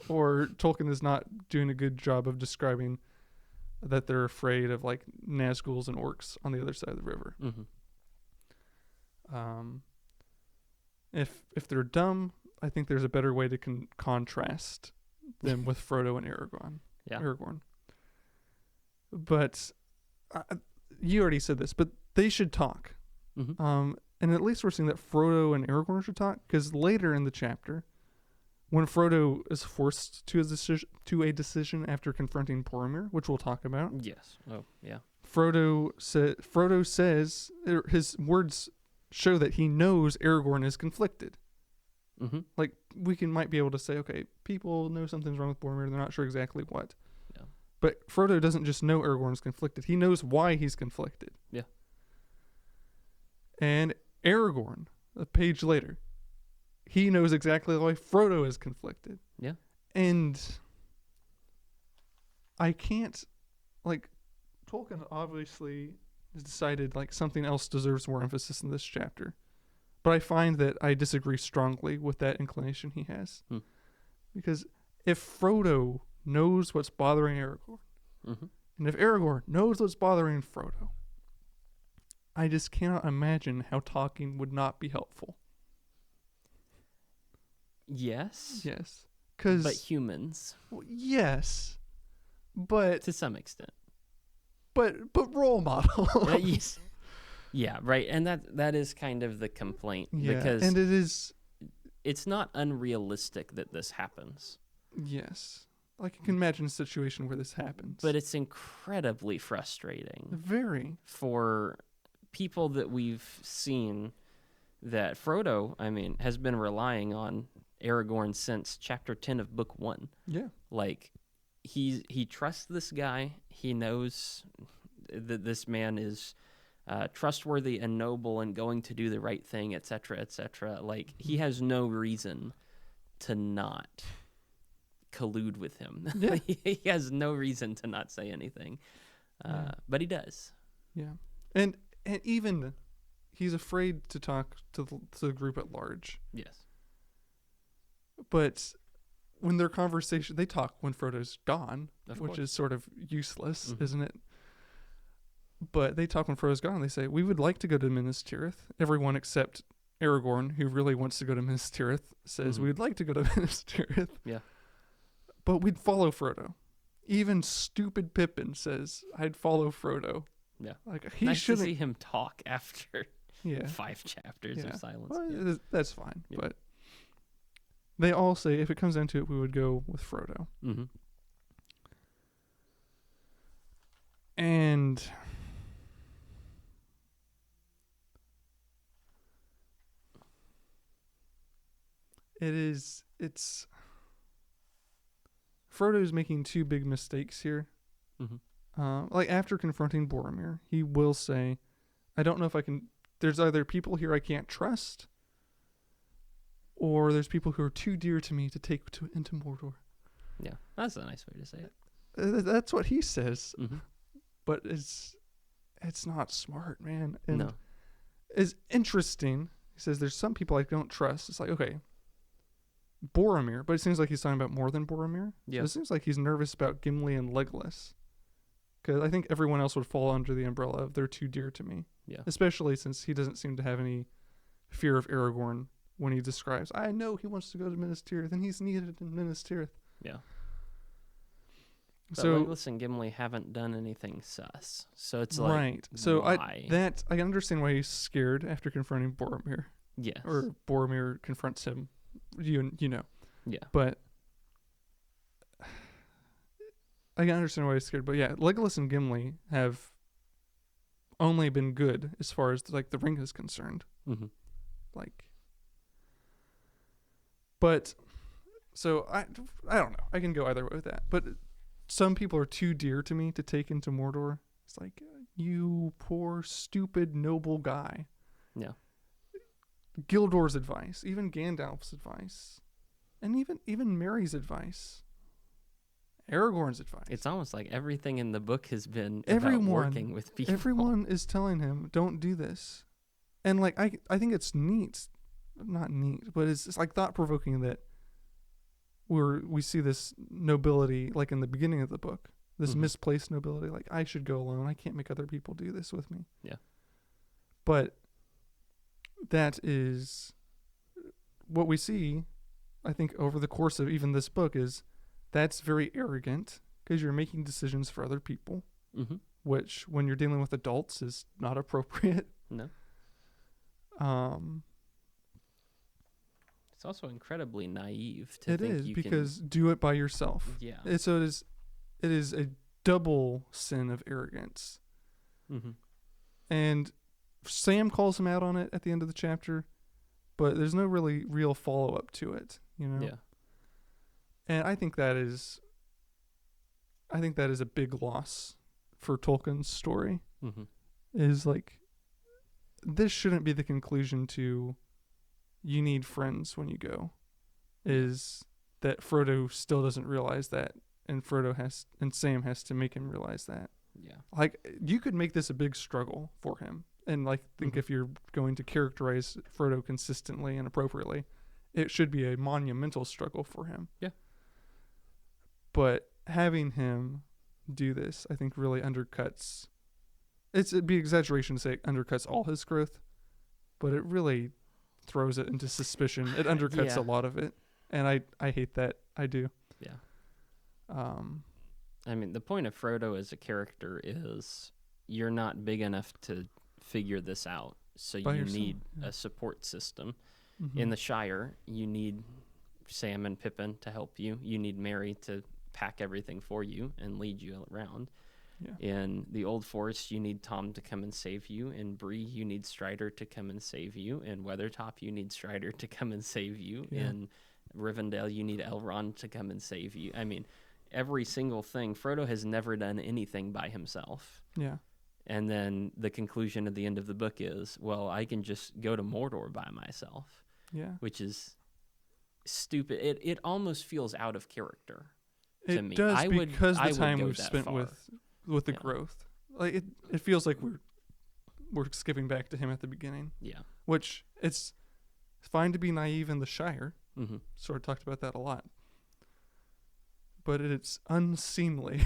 or Tolkien is not doing a good job of describing that they're afraid of like Nazguls and orcs on the other side of the river. Mm-hmm. If they're dumb, I think there's a better way to contrast them with Frodo and Aragorn. Yeah. Aragorn. But you already said this, but they should talk. Mm-hmm. And at least we're seeing that Frodo and Aragorn should talk, because later in the chapter, when Frodo is forced to a decision after confronting Boromir, which we'll talk about. Yes. Oh, yeah. Frodo says, his words show that he knows Aragorn is conflicted. Mm-hmm. Like, might be able to say, okay, people know something's wrong with Boromir, they're not sure exactly what. Yeah. But Frodo doesn't just know Aragorn's conflicted, he knows why he's conflicted. Yeah. And Aragorn, a page later, he knows exactly why Frodo is conflicted. Yeah. And I can't, like, Tolkien obviously has decided, like, something else deserves more emphasis in this chapter. But I find that I disagree strongly with that inclination he has. Because if Frodo knows what's bothering Aragorn, mm-hmm. and if Aragorn knows what's bothering Frodo, I just cannot imagine how talking would not be helpful. Yes. Yes. But humans. Yes. But to some extent. But role model. Yes. Yeah, right. And that is kind of the complaint. Yeah, because and it's not unrealistic that this happens. Yes. Like, you can imagine a situation where this happens. But it's incredibly frustrating. Very. For people that we've seen that Frodo, I mean, has been relying on Aragorn since chapter 10 of book 1. Yeah. Like, he trusts this guy. He knows that this man is trustworthy and noble and going to do the right thing, etc., etc. Like, he has no reason to not collude with him. Yeah. He has no reason to not say anything. But he does. Yeah. And even he's afraid to talk to the group at large. Yes. But when their conversation, they talk when Frodo's gone, which is sort of useless, mm-hmm. isn't it? But they talk when Frodo's gone. They say, we would like to go to Minas Tirith. Everyone except Aragorn, who really wants to go to Minas Tirith, says, mm-hmm. we would like to go to Minas Tirith. Yeah. But we'd follow Frodo. Even stupid Pippin says, I'd follow Frodo. Yeah. Like, he nice shouldn't. to see him talk after 5 chapters of silence. Well, that's fine. Yeah. But they all say, if it comes down to it, we would go with Frodo. Mm-hmm. And it's Frodo's making 2 big mistakes here. Mm-hmm. Like, after confronting Boromir, he will say, I don't know if I can, there's either people here I can't trust, or there's people who are too dear to me to take into Mordor. Yeah, that's a nice way to say it. That's what he says. Mm-hmm. But it's not smart, man. And no. It's interesting. He says there's some people I don't trust. It's like, okay, Boromir, but it seems like he's talking about more than Boromir. Yeah. So it seems like he's nervous about Gimli and Legolas. Because I think everyone else would fall under the umbrella of they're too dear to me. Yeah. Especially since he doesn't seem to have any fear of Aragorn when he describes, I know he wants to go to Minas Tirith and he's needed in Minas Tirith. Yeah. But so Legolas and Gimli haven't done anything sus. So it's like, right. So why? I understand why he's scared after confronting Boromir. Yes. Or Boromir confronts him. You know. Yeah. But I can understand why he's scared. But yeah, Legolas and Gimli have only been good as far as like the ring is concerned. Mm-hmm. Like, but so I don't know. I can go either way with that. But some people are too dear to me to take into Mordor. It's like, you poor, stupid, noble guy. Yeah. Gildor's advice, even Gandalf's advice, and even Merry's advice, Aragorn's advice. It's almost like everything in the book has been everyone about working with people. Everyone is telling him, don't do this. And like, I think it's neat, not neat, but it's like thought-provoking that we see this nobility, like in the beginning of the book, this mm-hmm. misplaced nobility, like, I should go alone. I can't make other people do this with me. Yeah. But that is what we see, I think, over the course of even this book is That's very arrogant because you're making decisions for other people, Mm-hmm. which when you're dealing with adults is not appropriate. No. Um, It's also incredibly naive to it think is you because do it by yourself. can. Yeah. It is a double sin of arrogance. Mm-hmm. And Sam calls him out on it at the end of the chapter, but there's no really real follow up to it, you know? Yeah. And I think that is a big loss for Tolkien's story. Mm-hmm. Is like, this shouldn't be the conclusion to you need friends when you go. Is that Frodo still doesn't realize that, and Sam has to make him realize that. Yeah. Like, you could make this a big struggle for him, and like think if you're going to characterize Frodo consistently and appropriately, it should be a monumental struggle for him. Yeah. But having him do this, I think, really undercuts. It'd be exaggeration to say it undercuts all his growth, but it really throws it into suspicion. It undercuts a lot of it, and I hate that. I do. Yeah. I mean, the point of Frodo as a character is you're not big enough to figure this out, so you need a support system. Mm-hmm. In the Shire, you need Sam and Pippin to help you. You need Merry to pack everything for you and lead you around. Yeah. In the Old Forest, you need Tom to come and save you. In Bree, you need Strider to come and save you. In Weathertop, you need Strider to come and save you. Yeah. In Rivendell, you need Elrond to come and save you. I mean, every single thing. Frodo has never done anything by himself. Yeah. And then the conclusion at the end of the book is, well, I can just go to Mordor by myself. Yeah. Which is stupid. It almost feels out of character to me. It does, because the time we've spent with the growth. Like it feels like we're skipping back to him at the beginning. Yeah. Which it's fine to be naive in the Shire. Mm-hmm. Sort of talked about that a lot. But it's unseemly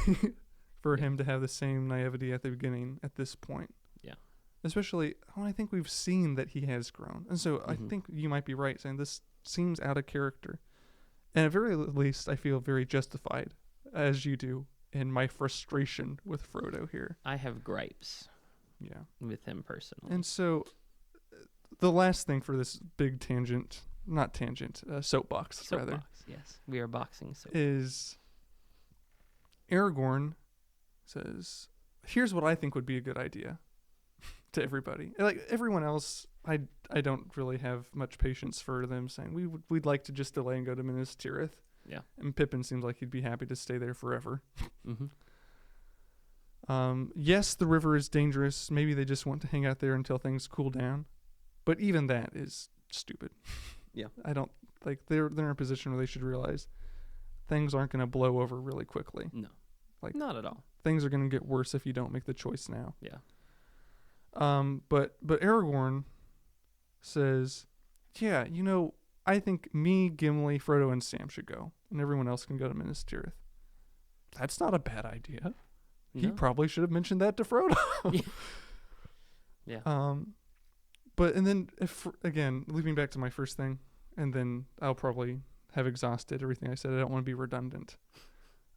for him to have the same naivety at the beginning at this point. Yeah. Especially when I think we've seen that he has grown. And so I think you might be right saying this seems out of character. And at very least, I feel very justified, as you do, in my frustration with Frodo here. I have gripes. Yeah. With him personally. And so the last thing for this big soapbox, rather. Yes. We are boxing soapbox. Is Aragorn says, here's what I think would be a good idea to everybody. Like everyone else, I don't really have much patience for them saying we'd like to just delay and go to Minas Tirith. Yeah. And Pippin seems like he'd be happy to stay there forever. Mm-hmm. Yes, the river is dangerous. Maybe they just want to hang out there until things cool down. But even that is stupid. Yeah. I don't like they're in a position where they should realize things aren't going to blow over really quickly. No. Like not at all. Things are going to get worse if you don't make the choice now. Yeah. But Aragorn says, yeah, I think me, Gimli, Frodo, and Sam should go, and everyone else can go to Minas Tirith. That's not a bad idea. No. He probably should have mentioned that to Frodo. Yeah. But and then again, leaping back to my first thing, and then I'll probably have exhausted everything I said. I don't want to be redundant.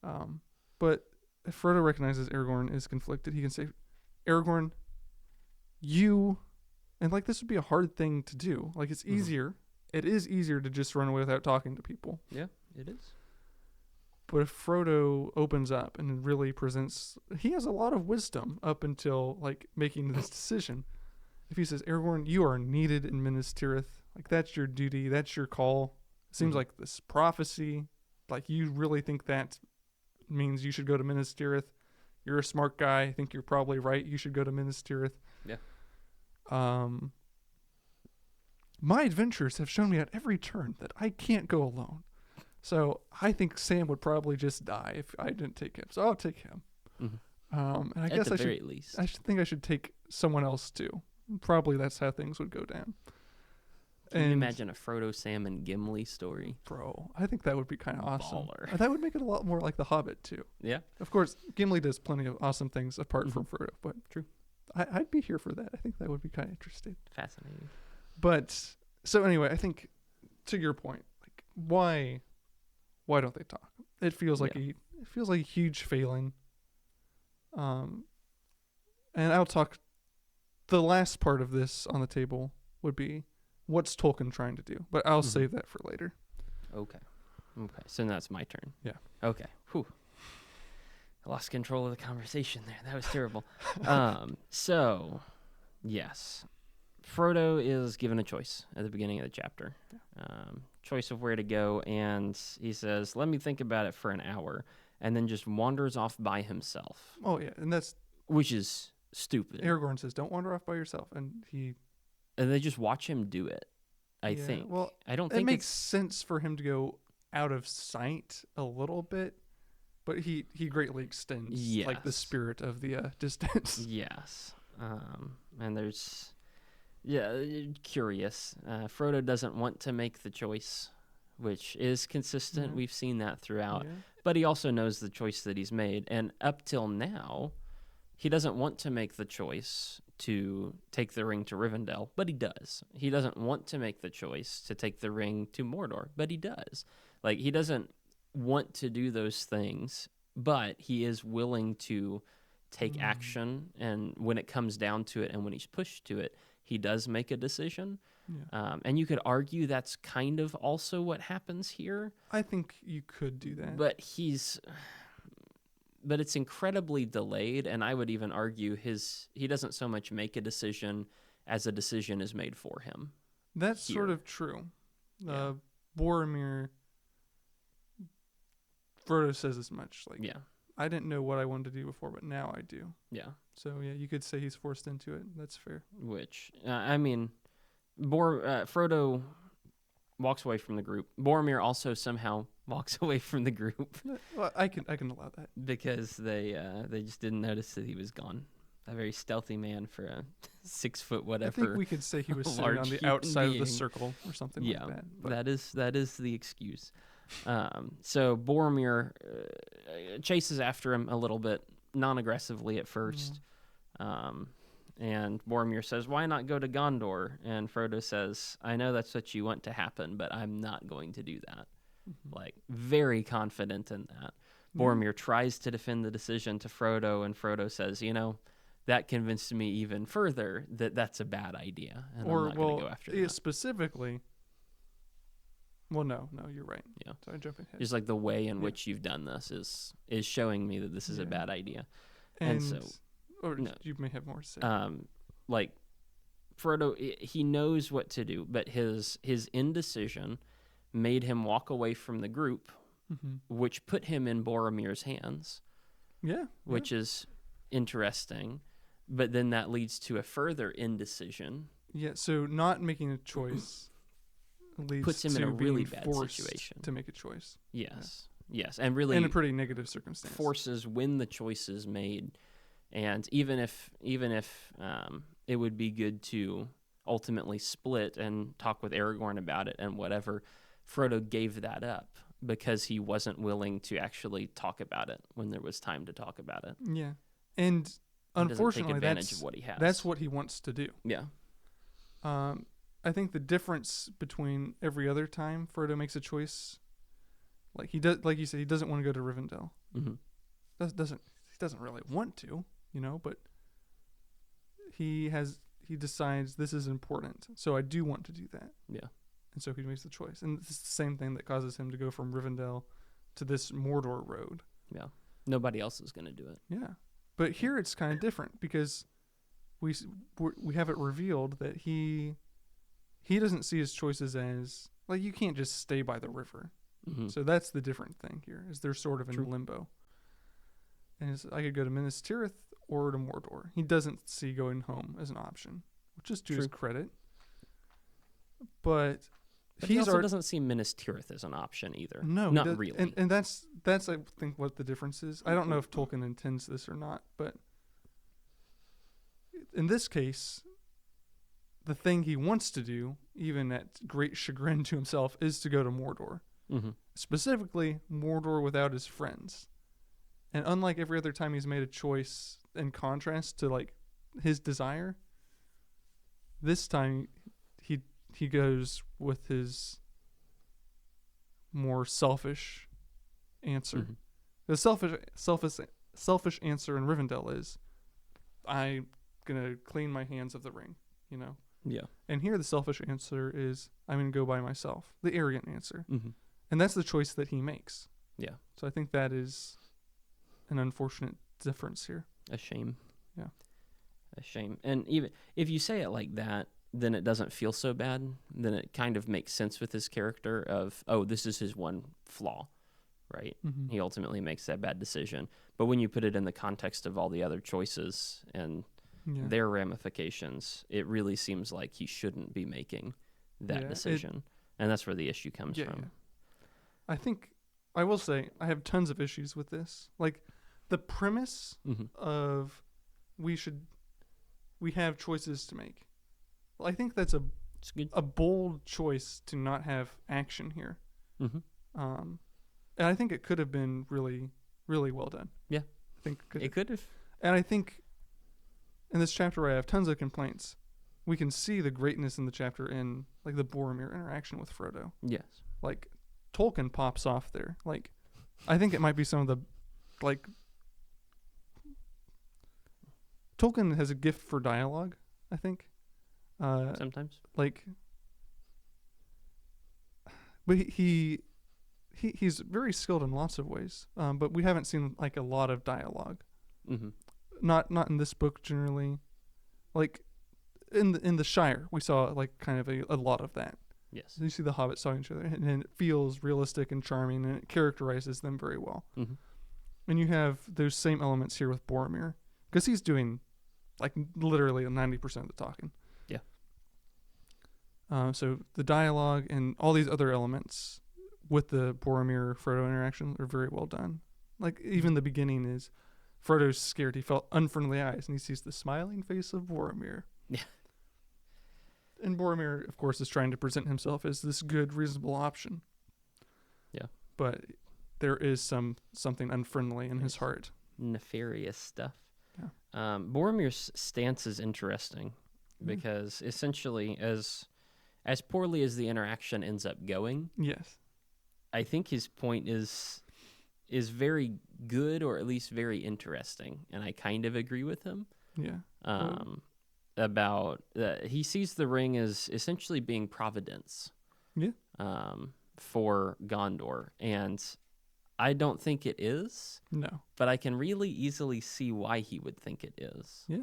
But if Frodo recognizes Aragorn is conflicted, he can say, Aragorn, and like this would be a hard thing to do. Like it's easier. It is easier to just run away without talking to people. Yeah, it is. But if Frodo opens up and really he has a lot of wisdom up until like making this decision. If he says, Aragorn, you are needed in Minas Tirith, like that's your duty, that's your call. It seems like this prophecy, like you really think that means you should go to Minas Tirith. You're a smart guy. I think you're probably right. You should go to Minas Tirith. Yeah. My adventures have shown me at every turn that I can't go alone. So I think Sam would probably just die if I didn't take him. So I'll take him. Mm-hmm. And I guess I should take someone else too. Probably that's how things would go down. Can you imagine a Frodo, Sam, and Gimli story? Bro, I think that would be kind of awesome. Baller. That would make it a lot more like The Hobbit too. Yeah. Of course, Gimli does plenty of awesome things apart from Frodo, but true. I'd be here for that. I think that would be kind of interesting. Fascinating. But so anyway, I think to your point, like why don't they talk? It feels like a huge failing. And I'll talk. The last part of this on the table would be what's Tolkien trying to do, but I'll save that for later. Okay. So that's my turn. Yeah. Okay. Whew. I lost control of the conversation there. That was terrible. So, yes. Frodo is given a choice at the beginning of the chapter. Choice of where to go, and he says, let me think about it for an hour, and then just wanders off by himself. Oh, yeah, and which is stupid. Aragorn says, don't wander off by yourself, and they just watch him do it, I think. Well, I don't think it makes sense for him to go out of sight a little bit, but he greatly extends like the spirit of the distance. Yes. And there's curious. Frodo doesn't want to make the choice, which is consistent. We've seen that throughout. Yeah. But he also knows the choice that he's made, and up till now, he doesn't want to make the choice to take the ring to Rivendell, but he does. He doesn't want to make the choice to take the ring to Mordor, but he does. Like, he doesn't want to do those things, but he is willing to take action, and when it comes down to it and when he's pushed to it, he does make a decision. Yeah. And you could argue that's kind of also what happens here. I think you could do that. But it's incredibly delayed, and I would even argue he doesn't so much make a decision as a decision is made for him. That's sort of true. Boromir, Frodo says as much. Like, I didn't know what I wanted to do before, but now I do. Yeah. So, you could say he's forced into it. That's fair. Which, Frodo walks away from the group. Boromir also somehow walks away from the group. Well, I can allow that. Because they just didn't notice that he was gone. A very stealthy man for a 6 foot whatever. I think we could say he was sitting on the outside of the circle or something like that. But that is the excuse. So Boromir chases after him a little bit, non-aggressively at first. And Boromir says, why not go to Gondor? And Frodo says, I know that's what you want to happen, but I'm not going to do that. Like, very confident in that. Boromir tries to defend the decision to Frodo, and Frodo says, that convinced me even further that that's a bad idea, and I'm not going to go after that. Specifically, well, no, you're right. Yeah. Sorry, jumping ahead. Just like the way in which you've done this is showing me that this is a bad idea. And so... Or you may have more to say. Like, Frodo, he knows what to do, but his indecision made him walk away from the group, which put him in Boromir's hands. Yeah. Which is interesting, but then that leads to a further indecision. Yeah, so not making a choice puts him in a really bad situation. To make a choice. Yes. Yeah. Yes, and really... in a pretty negative circumstance. Forces when the choice is made. And even if it would be good to ultimately split and talk with Aragorn about it and whatever, Frodo gave that up because he wasn't willing to actually talk about it when there was time to talk about it. Yeah, and unfortunately, that's what he wants to do. Yeah. I think the difference between every other time Frodo makes a choice, like he does, like you said, he doesn't want to go to Rivendell. Mm-hmm. He doesn't really want to. But he decides this is important, so I do want to do that. Yeah. And so he makes the choice. And it's the same thing that causes him to go from Rivendell to this Mordor road. Yeah. Nobody else is going to do it. Yeah. But here it's kind of different because we have it revealed that he doesn't see his choices as, like, you can't just stay by the river. Mm-hmm. So that's the different thing here, is they're sort of in limbo. And I could go to Minas Tirith or to Mordor. He doesn't see going home as an option, which is to his credit. But he also doesn't see Minas Tirith as an option either. No, not really. And that's I think what the difference is. I don't know if Tolkien intends this or not, but in this case, the thing he wants to do, even at great chagrin to himself, is to go to Mordor. Mm-hmm. Specifically, Mordor without his friends. And unlike every other time he's made a choice in contrast to, like, his desire, this time he goes with his more selfish answer. Mm-hmm. The selfish answer in Rivendell is, I'm gonna clean my hands of the ring, you know. Yeah. And here the selfish answer is, I'm gonna go by myself. The arrogant answer, Mm-hmm. and that's the choice that he makes. Yeah. So I think that is an unfortunate difference here. A shame. Yeah. A shame. And even if you say it like that, then it doesn't feel so bad. Then it kind of makes sense with his character of, oh, this is his one flaw, right? Mm-hmm. He ultimately makes that bad decision. But when you put it in the context of all the other choices and their ramifications, it really seems like he shouldn't be making that decision. And that's where the issue comes from. Yeah. I think, I will say, I have tons of issues with this. Like, the premise of we have choices to make. Well, I think that's a bold choice to not have action here. Mm-hmm. And I think it could have been really, really well done. Yeah. I think it could have. And I think in this chapter where I have tons of complaints, we can see the greatness in the chapter in like the Boromir interaction with Frodo. Yes. Like Tolkien pops off there. Like I think it might be some of the like Tolkien has a gift for dialogue, I think. Sometimes. Like but he's very skilled in lots of ways. But we haven't seen like a lot of dialogue. Mm-hmm. Not in this book generally. Like in the Shire, we saw like kind of a lot of that. Yes. You see the hobbits talking to each other, and it feels realistic and charming, and it characterizes them very well. Mm-hmm. And you have those same elements here with Boromir, because he's doing like literally 90% of the talking. Yeah. So the dialogue and all these other elements with the Boromir-Frodo interaction are very well done. Like even the beginning is Frodo's scared. He felt unfriendly eyes, and he sees the smiling face of Boromir. Yeah. And Boromir, of course, is trying to present himself as this good, reasonable option. Yeah. But there is something unfriendly in his heart. Nefarious stuff. Yeah. Boromir's stance is interesting because essentially, as poorly as the interaction ends up going, yes, I think his point is very good, or at least very interesting, and I kind of agree with him. Yeah. About he sees the ring as essentially being providence. Yeah. For Gondor, and I don't think it is. No. But I can really easily see why he would think it is. Yeah.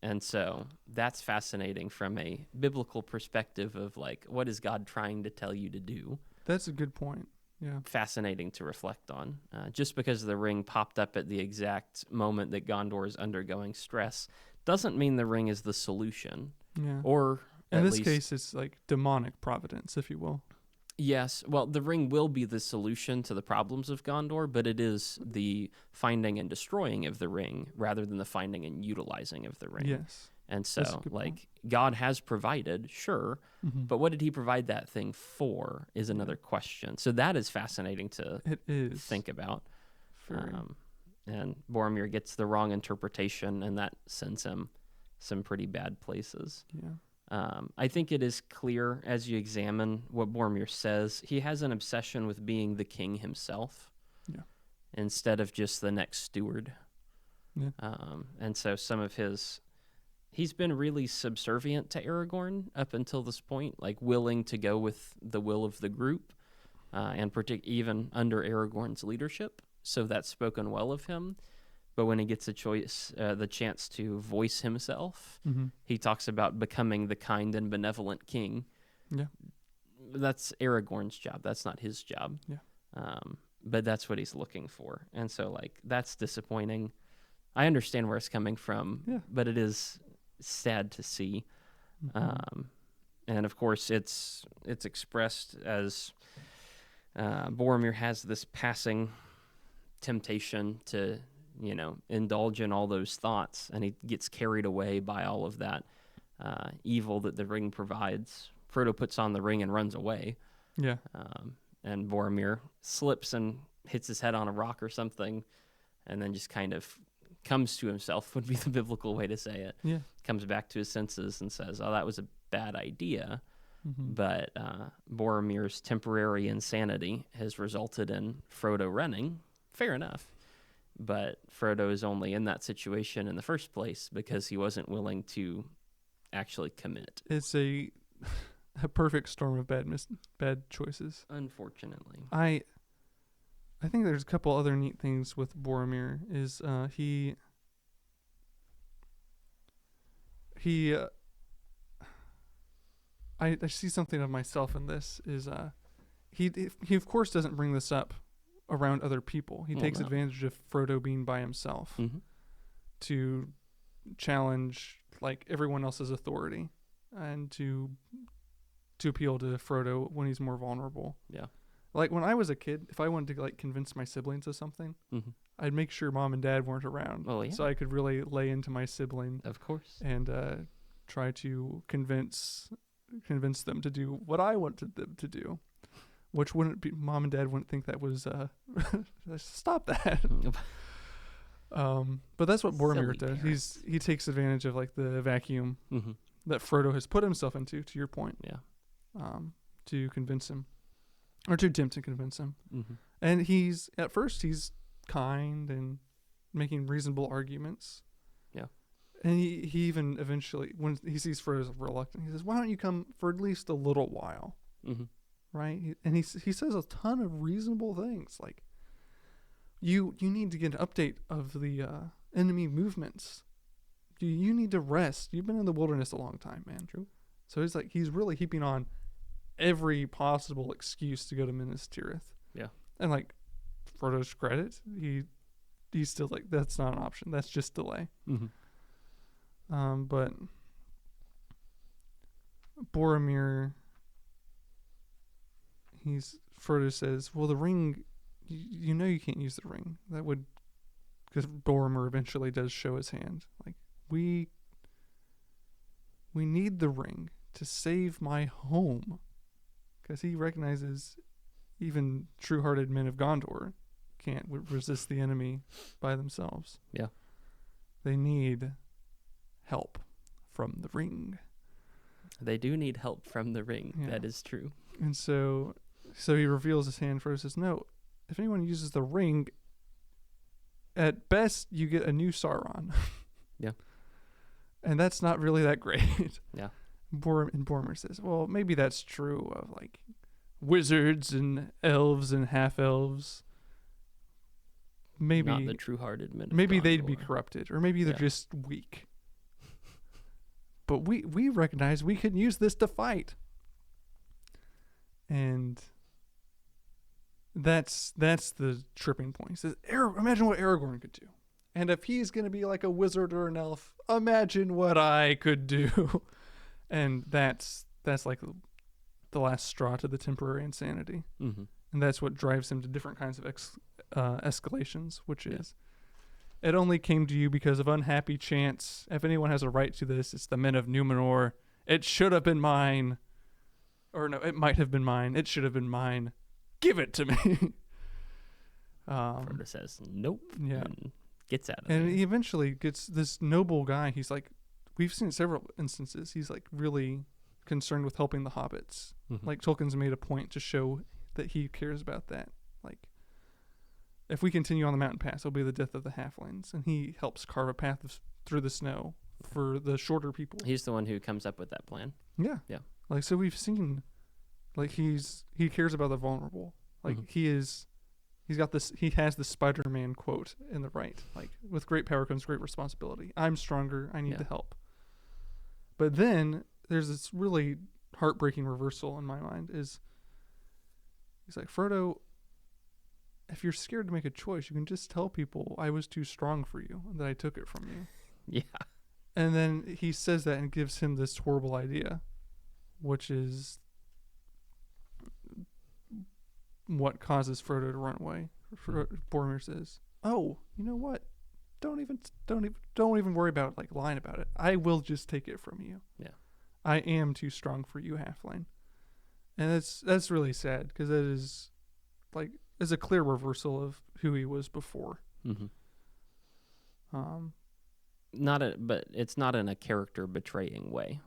And so that's fascinating from a biblical perspective of like, what is God trying to tell you to do? That's a good point. Yeah. Fascinating to reflect on. Just because the ring popped up at the exact moment that Gondor is undergoing stress doesn't mean the ring is the solution. Yeah. Or in this case, it's like demonic providence, if you will. Yes. Well, the ring will be the solution to the problems of Gondor, but it is the finding and destroying of the ring rather than the finding and utilizing of the ring. Yes. And so, like, God has provided, sure, but what did he provide that thing for is another question. So that is fascinating to think about. And Boromir gets the wrong interpretation, and that sends him some pretty bad places. Yeah. I think it is clear as you examine what Boromir says, he has an obsession with being the king himself instead of just the next steward. Yeah. And so he's been really subservient to Aragorn up until this point, like willing to go with the will of the group, and even under Aragorn's leadership. So that's spoken well of him. But when he gets the chance to voice himself, he talks about becoming the kind and benevolent king. Yeah. That's Aragorn's job. That's not his job. Yeah. But that's what he's looking for. And so, like, that's disappointing. I understand where it's coming from, but it is sad to see. And, of course, it's expressed as Boromir has this passing temptation to indulge in all those thoughts, and he gets carried away by all of that evil that the ring provides. Frodo puts on the ring and runs away. Yeah. And Boromir slips and hits his head on a rock or something, and then just kind of comes to himself, would be the biblical way to say it. Yeah. Comes back to his senses and says, "Oh, that was a bad idea." But Boromir's temporary insanity has resulted in Frodo running. Fair enough. But Frodo is only in that situation in the first place because he wasn't willing to actually commit. It's a perfect storm of bad choices. Unfortunately. I think there's a couple other neat things with Boromir. Is I see something of myself in this. Is he of course doesn't bring this up around other people. He takes advantage of Frodo being by himself to challenge like everyone else's authority and to appeal to Frodo when he's more vulnerable. Yeah. Like when I was a kid, if I wanted to like convince my siblings of something, I'd make sure mom and dad weren't around. Oh, yeah. So I could really lay into my sibling. Of course. And try to convince them to do what I wanted them to do. Which wouldn't be, mom and dad wouldn't think that was, stop that. But that's what Boromir does. He takes advantage of like the vacuum that Frodo has put himself into, to your point. Yeah. To convince him. Or to attempt to convince him. And at first he's kind and making reasonable arguments. Yeah. And he even eventually, when he sees Frodo's reluctant, he says, why don't you come for at least a little while? Right? And he says a ton of reasonable things. Like, you need to get an update of the enemy movements. You need to rest. You've been in the wilderness a long time, man. True. So he's really heaping on every possible excuse to go to Minas Tirith. Yeah. And like Frodo's credit, he's still like, that's not an option. That's just delay. But Boromir, Frodo says, well, the ring, you know you can't use the ring. That would, because Boromir eventually does show his hand. Like, we need the ring to save my home. Because he recognizes even true-hearted men of Gondor can't resist the enemy by themselves. Yeah. They need help from the ring. They do need help from the ring. Yeah. That is true. And so he reveals his hand. Frodo says, no, if anyone uses the ring, at best you get a new Sauron. Yeah. And that's not really that great. Yeah. Boromir says, well, maybe that's true of like wizards and elves and half-elves. Maybe not the true-hearted men. Maybe they'd be corrupted, or maybe they're just weak. But we recognize we can use this to fight. And that's the tripping point. He says, imagine what Aragorn could do. And if he's going to be like a wizard or an elf, imagine what I could do. And that's like the last straw to the temporary insanity. And that's what drives him to different kinds of escalations, which is, it only came to you because of unhappy chance. If anyone has a right to this, it's the men of Numenor. It should have been mine. Or no, it might have been mine. It should have been mine. Give it to me. Frodo says, nope. Yeah. And gets out of there. And he eventually gets this noble guy. He's like, we've seen several instances. He's like really concerned with helping the hobbits. Like Tolkien's made a point to show that he cares about that. Like, if we continue on the mountain pass, it'll be the death of the halflings. And he helps carve a path through the snow for the shorter people. He's the one who comes up with that plan. Yeah. Yeah. Like, so we've seen, like, he cares about the vulnerable. Like, he has the Spider-Man quote in the right. Like, with great power comes great responsibility. I'm stronger. I need to help. But then there's this really heartbreaking reversal in my mind is, he's like, Frodo, if you're scared to make a choice, you can just tell people I was too strong for you and that I took it from you. Yeah. And then he says that and gives him this horrible idea, which is what causes Frodo to run away. Boromir says, "Oh, you know what? Don't even worry about like lying about it. I will just take it from you. Yeah, I am too strong for you, halfling." And that's really sad because that is like is a clear reversal of who he was before. But it's not in a character betraying way.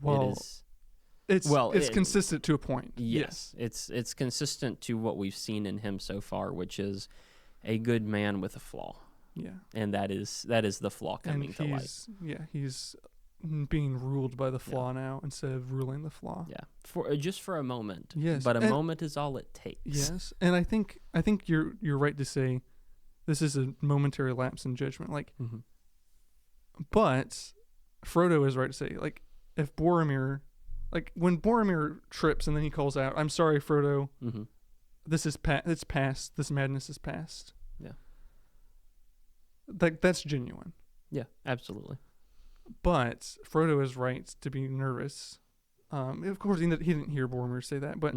Well, it is It's consistent to a point. Yes. It's consistent to what we've seen in him so far, which is a good man with a flaw. Yeah. And that is the flaw coming to light. Yeah, he's being ruled by the flaw now instead of ruling the flaw. Yeah. For a moment. Yes. But a moment is all it takes. Yes. And I think you're right to say this is a momentary lapse in judgment. Like, but Frodo is right to say, like, if Boromir, like when Boromir trips and then he calls out, "I'm sorry, Frodo. This is it's past. This madness is past." Yeah. Like, that's genuine. Yeah, absolutely. But Frodo is right to be nervous. Of course, he didn't hear Boromir say that. But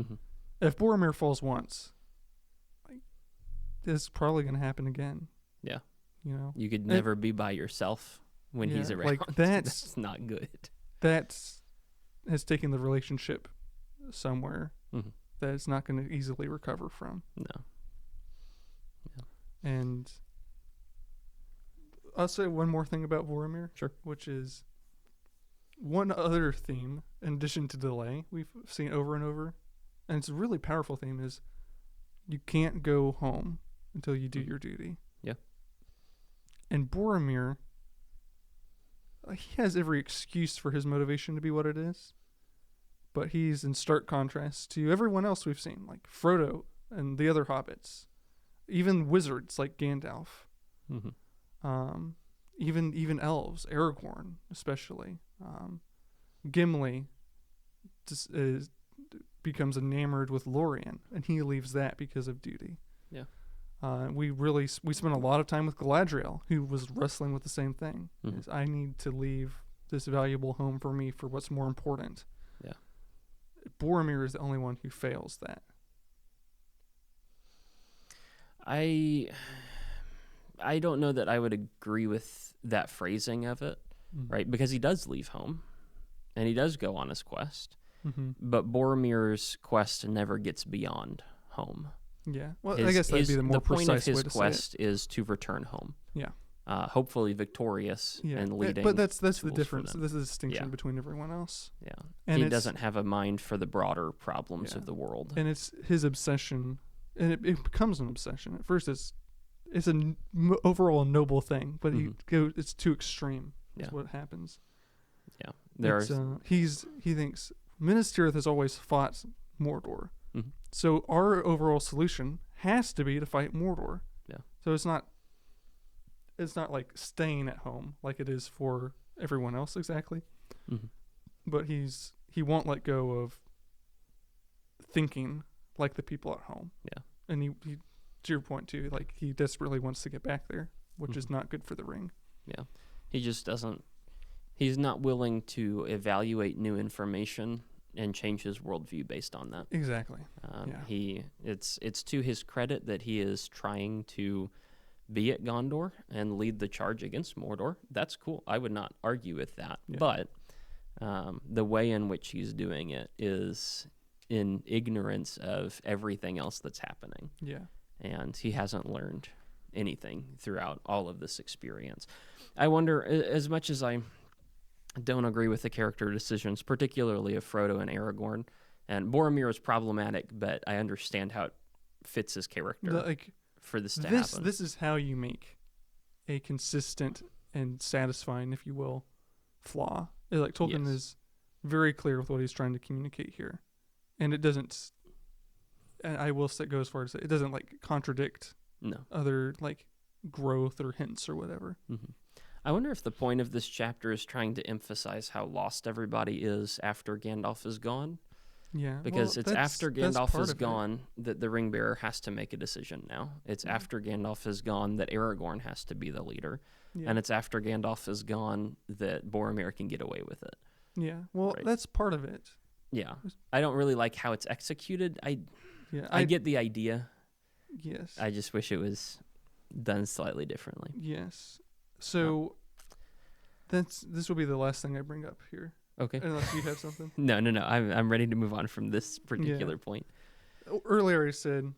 if Boromir falls once, like, this is probably going to happen again. Yeah. You know, you could never be by yourself when he's around. Like, that's not good. That has taken the relationship somewhere that it's not going to easily recover from. No. Yeah. And I'll say one more thing about Boromir. Sure. Which is one other theme, in addition to delay, we've seen over and over, and it's a really powerful theme, is you can't go home until you do your duty. Yeah. And Boromir, he has every excuse for his motivation to be what it is, but he's in stark contrast to everyone else we've seen, like Frodo and the other hobbits, even wizards like Gandalf. Even elves, Aragorn especially. Gimli just becomes enamored with Lorien, and he leaves that because of duty. Yeah. We spent a lot of time with Galadriel, who was wrestling with the same thing. Is, I need to leave this valuable home for me for what's more important. Yeah. Boromir is the only one who fails that. I don't know that I would agree with that phrasing of it, right? Because he does leave home, and he does go on his quest, but Boromir's quest never gets beyond home. Yeah, well, I guess that'd be the more precise way to say it. The point of his quest is to return home. Yeah. Hopefully victorious and leading. But that's the difference. This is the distinction between everyone else. Yeah. And he doesn't have a mind for the broader problems of the world. And it's his obsession, and it becomes an obsession. At first, it's an overall a noble thing, but it's too extreme. Is what happens. Yeah. He thinks Minas Tirith has always fought Mordor. So our overall solution has to be to fight Mordor. Yeah. So it's not like staying at home like it is for everyone else exactly. But he won't let go of thinking like the people at home. Yeah. And he to your point too, like he desperately wants to get back there, which is not good for the ring. Yeah. He just doesn't. He's not willing to evaluate new information and change his worldview based on that. Exactly. It's to his credit that he is trying to be at Gondor and lead the charge against Mordor. That's cool. I would not argue with that. Yeah. But the way in which he's doing it is in ignorance of everything else that's happening. Yeah. And he hasn't learned anything throughout all of this experience. I wonder, as much as I don't agree with the character decisions, particularly of Frodo and Aragorn, and Boromir is problematic, but I understand how it fits his character for this to happen. This is how you make a consistent and satisfying, if you will, flaw. Like Tolkien is very clear with what he's trying to communicate here, and it doesn't. And I will go as far as it doesn't like contradict other like growth or hints or whatever. I wonder if the point of this chapter is trying to emphasize how lost everybody is after Gandalf is gone. Yeah. Because it's after Gandalf is gone that the ring bearer has to make a decision now. It's after Gandalf is gone that Aragorn has to be the leader. Yeah. And it's after Gandalf is gone that Boromir can get away with it. Yeah. Well, that's part of it. Yeah. I don't really like how it's executed. I get the idea. Yes. I just wish it was done slightly differently. Yes. So this will be the last thing I bring up here. Okay. Unless you have something. No. I'm ready to move on from this particular point. Earlier I said,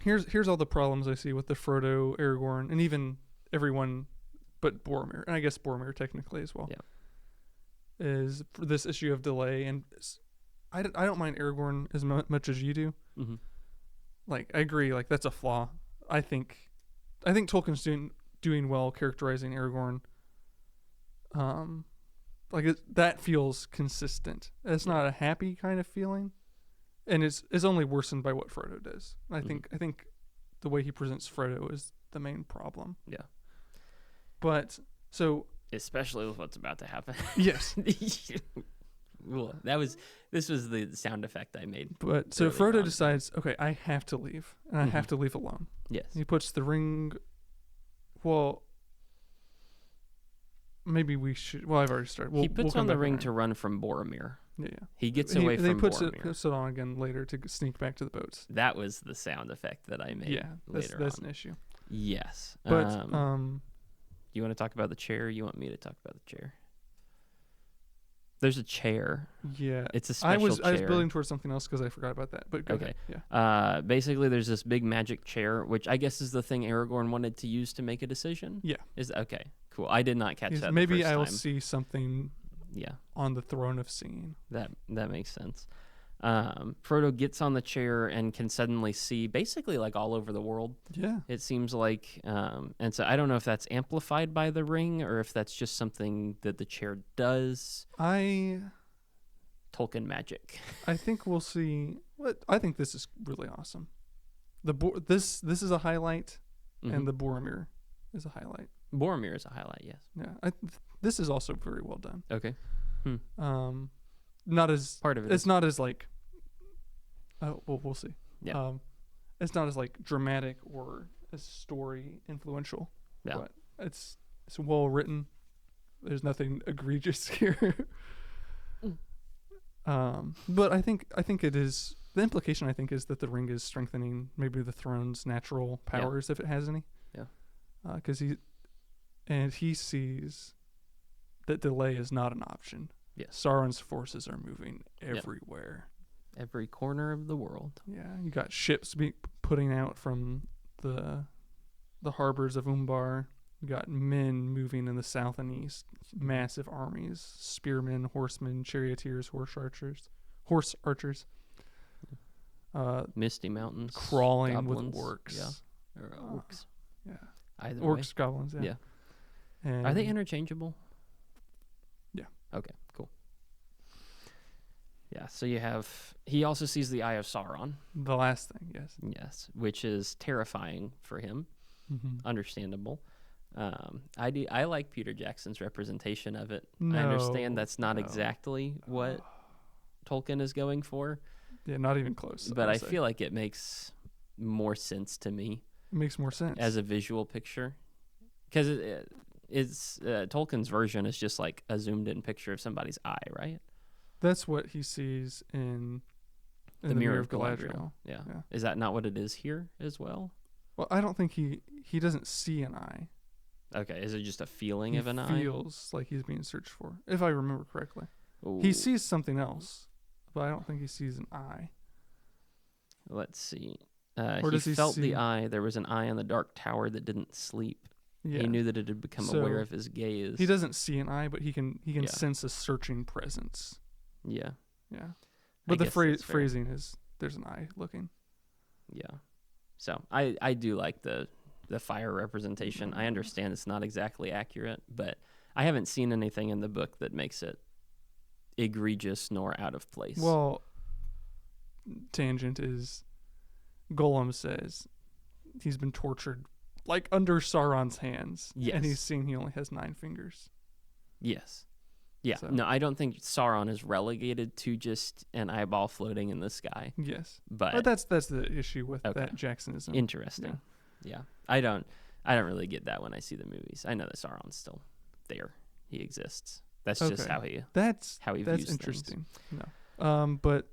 here's all the problems I see with the Frodo, Aragorn, and even everyone but Boromir, and I guess Boromir technically as well. Yeah. is for this issue of delay, and I don't mind Aragorn as much as you do. Mm-hmm. Like, I agree, like, that's a flaw. I think Tolkien's doing well characterizing Aragorn. That feels consistent. It's not a happy kind of feeling, and it's only worsened by what Frodo does. I think the way he presents Frodo is the main problem. Yeah. But so, especially with what's about to happen. Yes. Well, this was the sound effect I made. But so Frodo decides, okay, I have to leave, and I have to leave alone. Yes. He puts the ring. Well, maybe we should. Well, I've already started. He puts on the ring to run from Boromir. Yeah. He gets away from Boromir. He puts it on again later to sneak back to the boats. That was the sound effect that I made. Yeah, that's an issue. Yes. But you want to talk about the chair? Or you want me to talk about the chair? There's a chair. Yeah, it's a special chair. I was building towards something else because I forgot about that. But go ahead. Yeah. Basically, there's this big magic chair, which I guess is the thing Aragorn wanted to use to make a decision. Yeah. Is okay. Cool. I did not catch that. Maybe I will see something. Yeah. On the throne of seeing. That makes sense. Frodo gets on the chair and can suddenly see basically like all over the world. Yeah. It seems like, and so I don't know if that's amplified by the ring or if that's just something that the chair does. Tolkien magic. I think we'll see. I think this is really awesome. This is a highlight, and the Boromir is a highlight. Boromir is a highlight, yes. Yeah. This is also very well done. Okay. Not as part of it. It's not as like. Well, we'll see. Yeah. It's not as like dramatic or as story influential. Yeah. But it's well written. There's nothing egregious here. But I think it is the implication. I think is that the ring is strengthening maybe the throne's natural powers if it has any. Yeah. Because he sees that delay is not an option. Yes. Sauron's forces are moving everywhere. Every corner of the world. Yeah, you got ships putting out from the harbors of Umbar. You got men moving in the south and east, massive armies, spearmen, horsemen, charioteers, horse archers. Misty Mountains, crawling goblins, with orcs. Yeah, or orcs. Yeah, either orcs, way. goblins. Yeah. And are they interchangeable? Yeah. Okay. Cool. Yeah. So he also sees the Eye of Sauron. The last thing, yes. Yes, which is terrifying for him. Mm-hmm. Understandable. I like Peter Jackson's representation of it. No, I understand that's not exactly what Tolkien is going for. Yeah, not even close. But I feel like it makes more sense to me. It makes more sense as a visual picture, because it's Tolkien's version is just like a zoomed in picture of somebody's eye, right? That's what he sees in the Mirror of Galadriel. Yeah. Is that not what it is here as well? Well, I don't think he doesn't see an eye. Okay, is it just a feeling of an eye? He feels like he's being searched for, if I remember correctly. Ooh. He sees something else, but I don't think he sees an eye. Let's see. Or does he felt see... the eye. There was an eye on the dark tower that didn't sleep. Yeah. He knew that it had become aware of his gaze. He doesn't see an eye, but he can sense a searching presence. Yeah. Yeah. But the phrasing is there's an eye looking. Yeah. So I do like the fire representation. I understand it's not exactly accurate, but I haven't seen anything in the book that makes it egregious nor out of place. Well, tangent is Gollum says he's been tortured like under Sauron's hands. Yes. And he's seen he only has 9 fingers. Yes. Yeah. So. No, I don't think Sauron is relegated to just an eyeball floating in the sky. Yes. But that's the issue with that Jacksonism. Interesting. Yeah. I don't really get that when I see the movies. I know that Sauron's still there. He exists. That's just how he views That's interesting. Things. No. But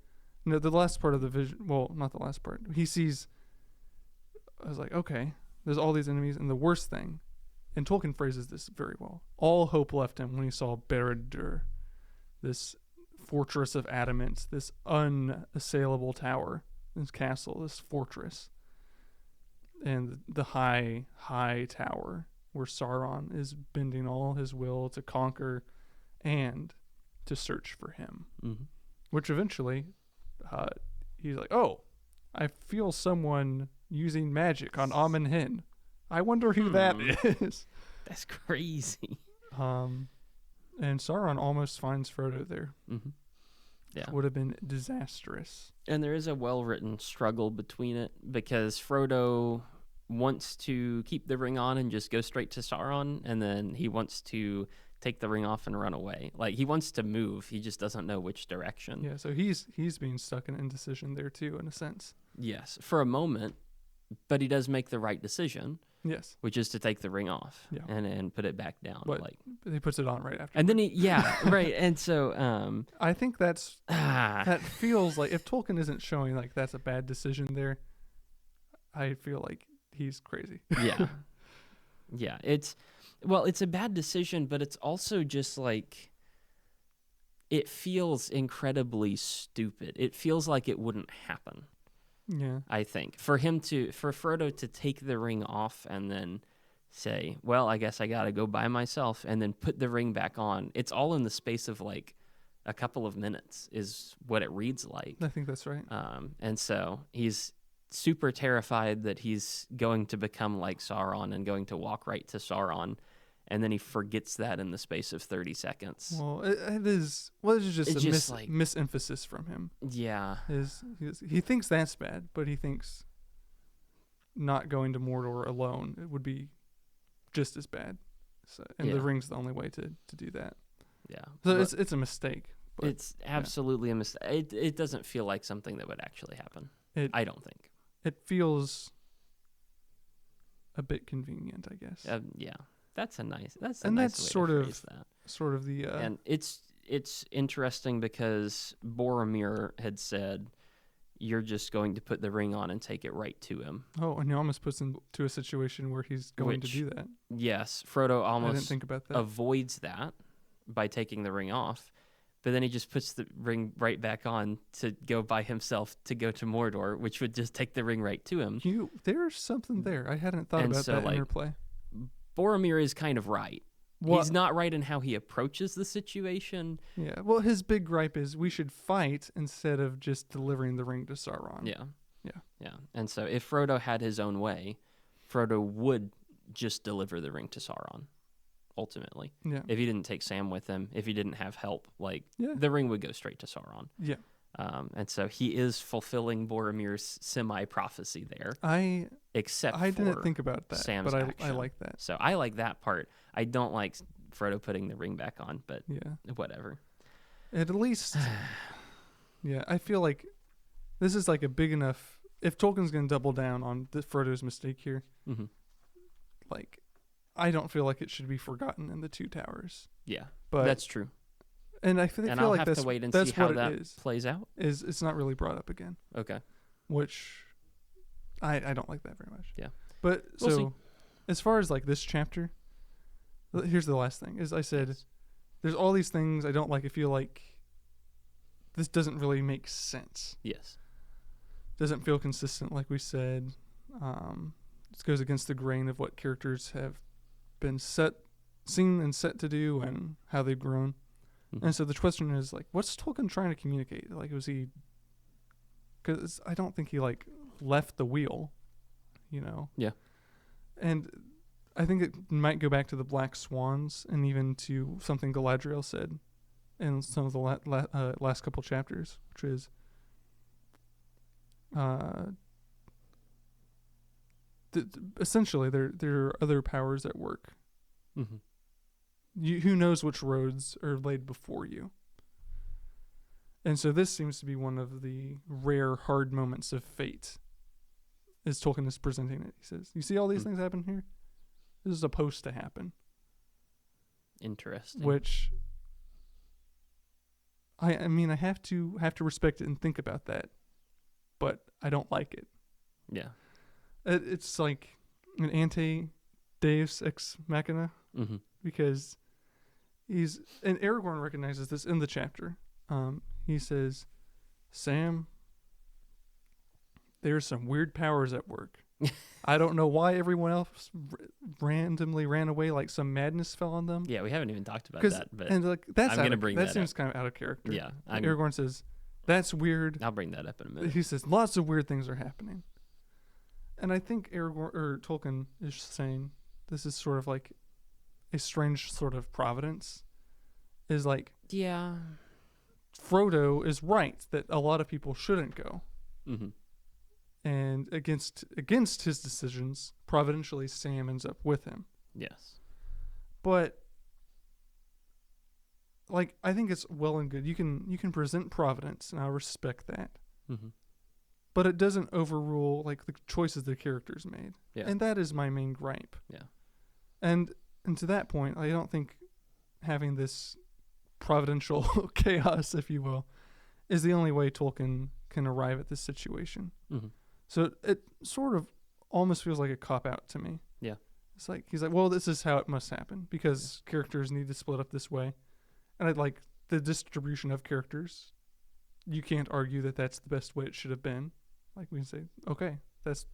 no, the last part of the vision, well, not the last part. He sees, I was like, okay, there's all these enemies, and the worst thing, and Tolkien phrases this very well, all hope left him when he saw Barad-dûr, this fortress of adamant, this unassailable tower, this castle, this fortress, and the high, high tower where Sauron is bending all his will to conquer and to search for him. Mm-hmm. Which eventually, he's like, "Oh, I feel someone using magic on Amun Hin. I wonder who that is." That's crazy. And Sauron almost finds Frodo there. Mm-hmm. Yeah. Which would have been disastrous. And there is a well-written struggle between it, because Frodo wants to keep the ring on and just go straight to Sauron, and then he wants to take the ring off and run away. Like, he wants to move, he just doesn't know which direction. Yeah, so he's being stuck in indecision there too, in a sense. Yes, for a moment, but he does make the right decision. Yes, which is to take the ring off and put it back down. But he puts it on right after. And then right. And so I think that feels like, if Tolkien isn't showing like that's a bad decision there, I feel like he's crazy. Yeah. It's a bad decision, but it's also just like, it feels incredibly stupid. It feels like it wouldn't happen. Yeah. I think for Frodo to take the ring off and then say, well, I guess I got to go by myself, and then put the ring back on. It's all in the space of like a couple of minutes is what it reads like. I think that's right. And so he's super terrified that he's going to become like Sauron and going to walk right to Sauron. And then he forgets that in the space of 30 seconds. Well, it is. Well, it's just misemphasis from him. Yeah. He thinks that's bad, but he thinks not going to Mordor alone, it would be just as bad. So, and the ring's the only way to do that. Yeah. So it's a mistake. But, it's absolutely a mistake. It doesn't feel like something that would actually happen. I don't think. It feels a bit convenient, I guess. Yeah. That's a nice way sort to of phrase that. Sort of the and it's interesting because Boromir had said, "You're just going to put the ring on and take it right to him." Oh, and he almost puts him to a situation where he's going to do that. Yes, Frodo almost I didn't think about that. Avoids that by taking the ring off, but then he just puts the ring right back on to go by himself to go to Mordor, which would just take the ring right to him. There's something there. I hadn't thought about that interplay. Boromir is kind of right. Well, he's not right in how he approaches the situation. Yeah. Well, his big gripe is we should fight instead of just delivering the ring to Sauron. Yeah. And so if Frodo had his own way, Frodo would just deliver the ring to Sauron, ultimately. Yeah. If he didn't take Sam with him, if he didn't have help, the ring would go straight to Sauron. Yeah. And so he is fulfilling Boromir's semi-prophecy there. I didn't think about that, Sam's but action. I like that. So I like that part. I don't like Frodo putting the ring back on, but whatever. At least, I feel like this is like a big enough. If Tolkien's going to double down on Frodo's mistake here, I don't feel like it should be forgotten in the Two Towers. Yeah, but that's true. And I feel I'll like have to wait and see how that plays out. It's not really brought up again. Okay. Which I don't like that very much. Yeah. But we'll see. As far as like this chapter, here's the last thing. Is I said there's all these things I don't like. I feel like this doesn't really make sense. Yes. Doesn't feel consistent, like we said. This goes against the grain of what characters have been seen and set to do and how they've grown. And so the question is, like, what's Tolkien trying to communicate? Like, was he... Because I don't think he, like, left the wheel, you know? Yeah. And I think it might go back to the Black Swans and even to something Galadriel said in some of the last couple chapters, which is... essentially, there are other powers at work. Mm-hmm. Who knows which roads are laid before you? And so this seems to be one of the rare hard moments of fate as Tolkien is presenting it. He says, you see all these things happen here? This is supposed to happen. Interesting. Which I mean I have to respect it and think about that, but I don't like it. Yeah. It's like an anti-deus ex machina, because and Aragorn recognizes this in the chapter. He says, Sam, there's some weird powers at work. I don't know why everyone else randomly ran away, like some madness fell on them. Yeah, we haven't even talked about that, but and like that's I'm gonna bring that seems up. kind of out of character. Yeah, Aragorn says, "That's weird." I'll bring that up in a minute. He says, "Lots of weird things are happening," and I think Aragorn or Tolkien is saying this is sort of like a strange sort of providence. Is like, yeah, Frodo is right that a lot of people shouldn't go. Mm-hmm. And against his decisions, providentially Sam ends up with him. Yes. But like, I think it's well and good. You can present providence, and I respect that. Mm-hmm. But it doesn't overrule like the choices the characters made. Yeah. And that is my main gripe. Yeah. And to that point, I don't think having this providential chaos, if you will, is the only way Tolkien can arrive at this situation. Mm-hmm. So it sort of almost feels like a cop-out to me. Yeah. It's like, he's like, well, this is how it must happen because characters need to split up this way. And I'd like the distribution of characters. You can't argue that that's the best way it should have been. Like, we can say, okay, that's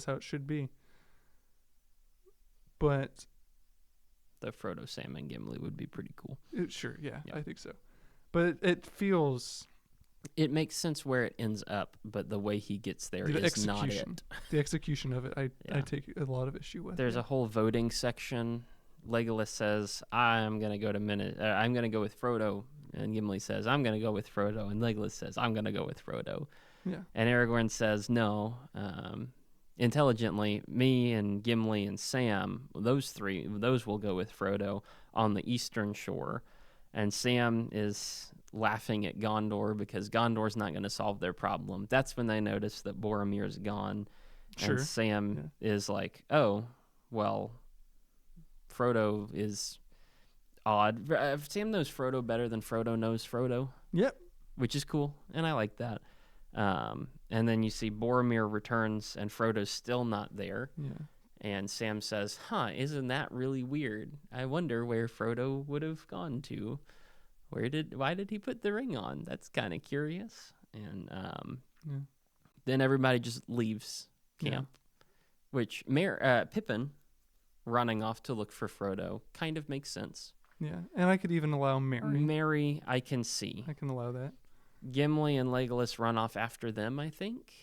how it should be. But The Frodo, Sam, and Gimli would be pretty cool. Sure, yeah, I think so. But it feels... It makes sense where it ends up, but the way he gets there is not it. The execution of it, I take a lot of issue with. There's a whole voting section. Legolas says, I'm going to go I'm going to go with Frodo. And Gimli says, I'm going to go with Frodo. And Legolas says, I'm going to go with Frodo. Yeah. And Aragorn says, no. Intelligently, me and Gimli and Sam, those will go with Frodo on the eastern shore. And Sam is laughing at Gondor because Gondor's not going to solve their problem. That's when they notice that Boromir's gone. Sure. And Sam is like, oh, well, Frodo is odd. Sam knows Frodo better than Frodo knows Frodo. Yep. Which is cool, and I like that. And then you see Boromir returns, and Frodo's still not there. Yeah. And Sam says, isn't that really weird? I wonder where Frodo would have gone to. Why did he put the ring on? That's kind of curious. And then everybody just leaves camp, which Pippin running off to look for Frodo kind of makes sense. Yeah, and I could even allow Merry. Merry, I can see. I can allow that. Gimli and Legolas run off after them, I think.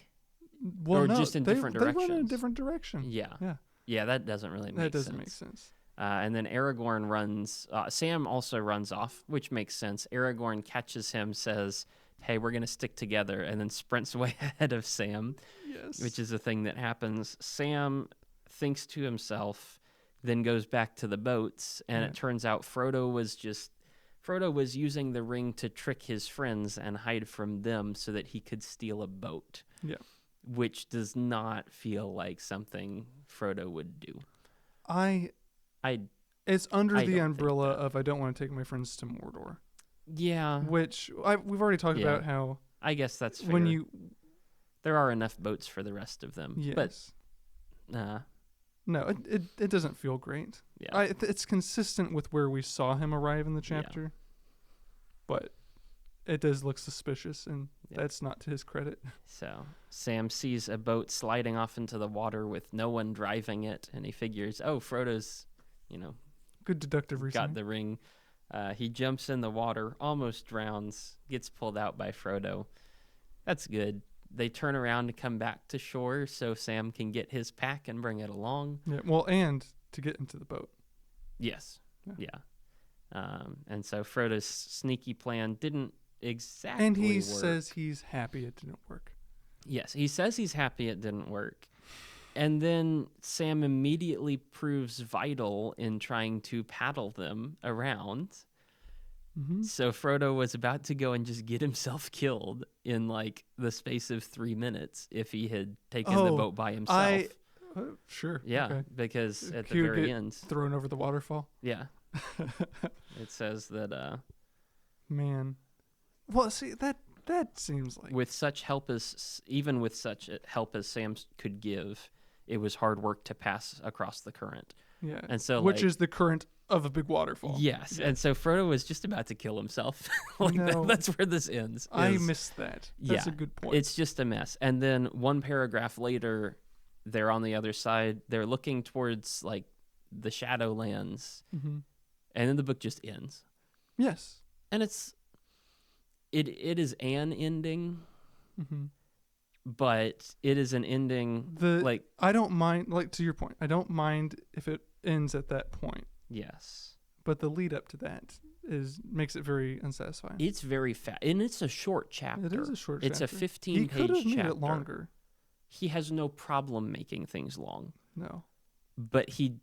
Well, or no, just in different directions. They run in a different direction. Yeah, that doesn't really make sense. That doesn't make sense. And then Aragorn runs. Sam also runs off, which makes sense. Aragorn catches him, says, hey, we're going to stick together, and then sprints way ahead of Sam, which is a thing that happens. Sam thinks to himself, then goes back to the boats, and it turns out Frodo was using the ring to trick his friends and hide from them so that he could steal a boat. Yeah. Which does not feel like something Frodo would do. It's under the umbrella of I don't want to take my friends to Mordor. Yeah. Which we've already talked about how... I guess that's fair. There are enough boats for the rest of them. Yes. But, no, it doesn't feel great. Yeah. It's consistent with where we saw him arrive in the chapter. But it does look suspicious, and that's not to his credit. So Sam sees a boat sliding off into the water with no one driving it, and he figures, Frodo's, good deductive reasoning. Got the ring. He jumps in the water, almost drowns, gets pulled out by Frodo. That's good. They turn around to come back to shore so Sam can get his pack and bring it along. Yeah, well, and to get into the boat. Yes. Yeah. And so Frodo's sneaky plan didn't exactly work. And he work. says he's happy it didn't work. Yes, he says he's happy it didn't work. And then Sam immediately proves vital in trying to paddle them around. Mm-hmm. So Frodo was about to go and just get himself killed in like the space of 3 minutes if he had taken the boat by himself. Sure. Yeah, okay. Because at the very end, thrown over the waterfall. Yeah. It says that. Man, well, see that seems like with such help as Sam could give, it was hard work to pass across the current. Yeah, and so which is the current of a big waterfall. Yes, and so Frodo was just about to kill himself. That's where this ends. I missed that. That's a good point. It's just a mess. And then one paragraph later, they're on the other side. They're looking towards like the Shadowlands, and then the book just ends. Yes, and it is an ending, but it is an ending. I don't mind. Like, to your point, I don't mind if it ends at that point. Yes, but the lead up to that makes it very unsatisfying. It's very fast, and it's a short chapter. It is a short chapter. It's a 15-page chapter. He could have made it longer. He has no problem making things long. No. But he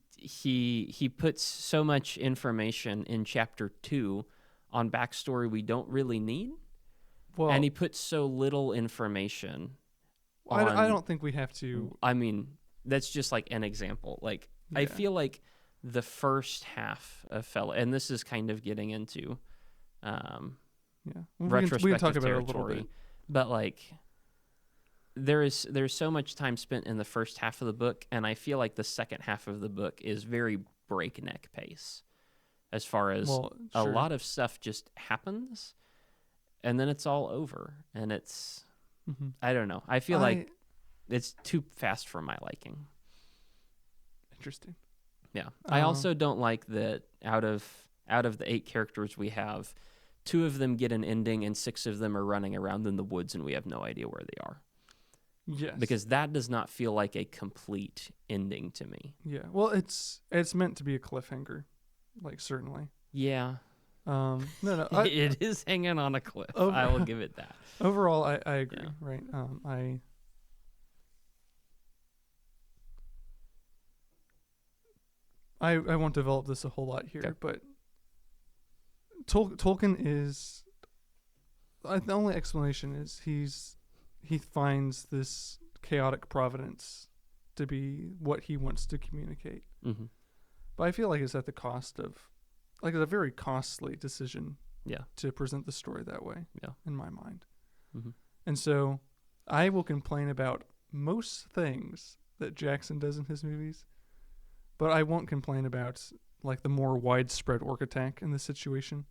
puts so much information in chapter 2 on backstory we don't really need. Well, and he puts so little information on, I don't think we have to. I mean, that's just like an example. Like, yeah. I feel like the first half of and this is kind of getting into retrospective we can talk about it a little bit. But like, there's so much time spent in the first half of the book, and I feel like the second half of the book is very breakneck pace as far as a lot of stuff just happens and then it's all over, and it's I don't know. I feel like it's too fast for my liking. Interesting. Yeah. I also don't like that out of the 8 characters we have, 2 of them get an ending and 6 of them are running around in the woods and we have no idea where they are. Yes. Because that does not feel like a complete ending to me. Yeah. Well, it's meant to be a cliffhanger, like, certainly. Yeah. No. It is hanging on a cliff. I will give it that. Overall, I agree. Yeah. Right. I won't develop this a whole lot here, okay. But Tolkien is the only explanation is he finds this chaotic providence to be what he wants to communicate. Mm-hmm. But I feel like it's at the cost of, like, it's a very costly decision. Yeah. To present the story that way. Yeah. In my mind. Mm-hmm. And so I will complain about most things that Jackson does in his movies, but I won't complain about, like, the more widespread orc attack in this situation,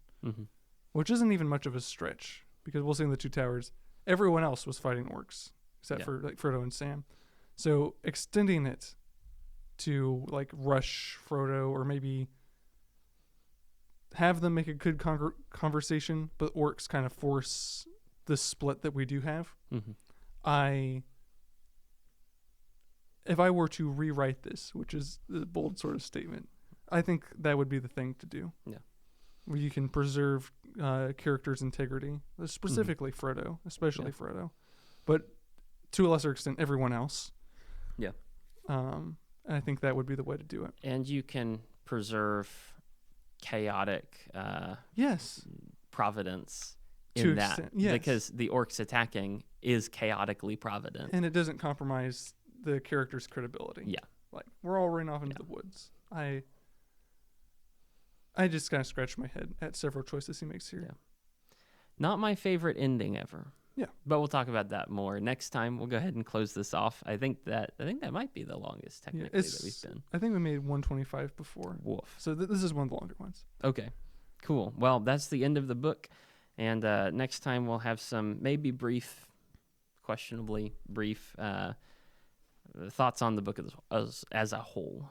which isn't even much of a stretch, because we'll see in the Two Towers, everyone else was fighting orcs except for, like, Frodo and Sam. So extending it to, like, rush Frodo, or maybe have them make a good conversation, but orcs kind of force the split that we do have. If I were to rewrite this, which is a bold sort of statement, I think that would be the thing to do. Yeah. Where you can preserve characters' integrity, specifically Frodo, especially Frodo, but to a lesser extent, everyone else. Yeah. And I think that would be the way to do it. And you can preserve chaotic providence in that. Yes. Because the orcs attacking is chaotically provident. And it doesn't compromise the character's credibility. Yeah. Like, we're all running off into the woods. I just kind of scratch my head at several choices he makes here. Yeah. Not my favorite ending ever. Yeah. But we'll talk about that more next time. We'll go ahead and close this off. I think that might be the longest technically that we've been. I think we made 125 before. Woof. So this is one of the longer ones. Okay. Cool. Well, that's the end of the book. And next time we'll have some maybe brief, questionably brief thoughts on the book as a whole.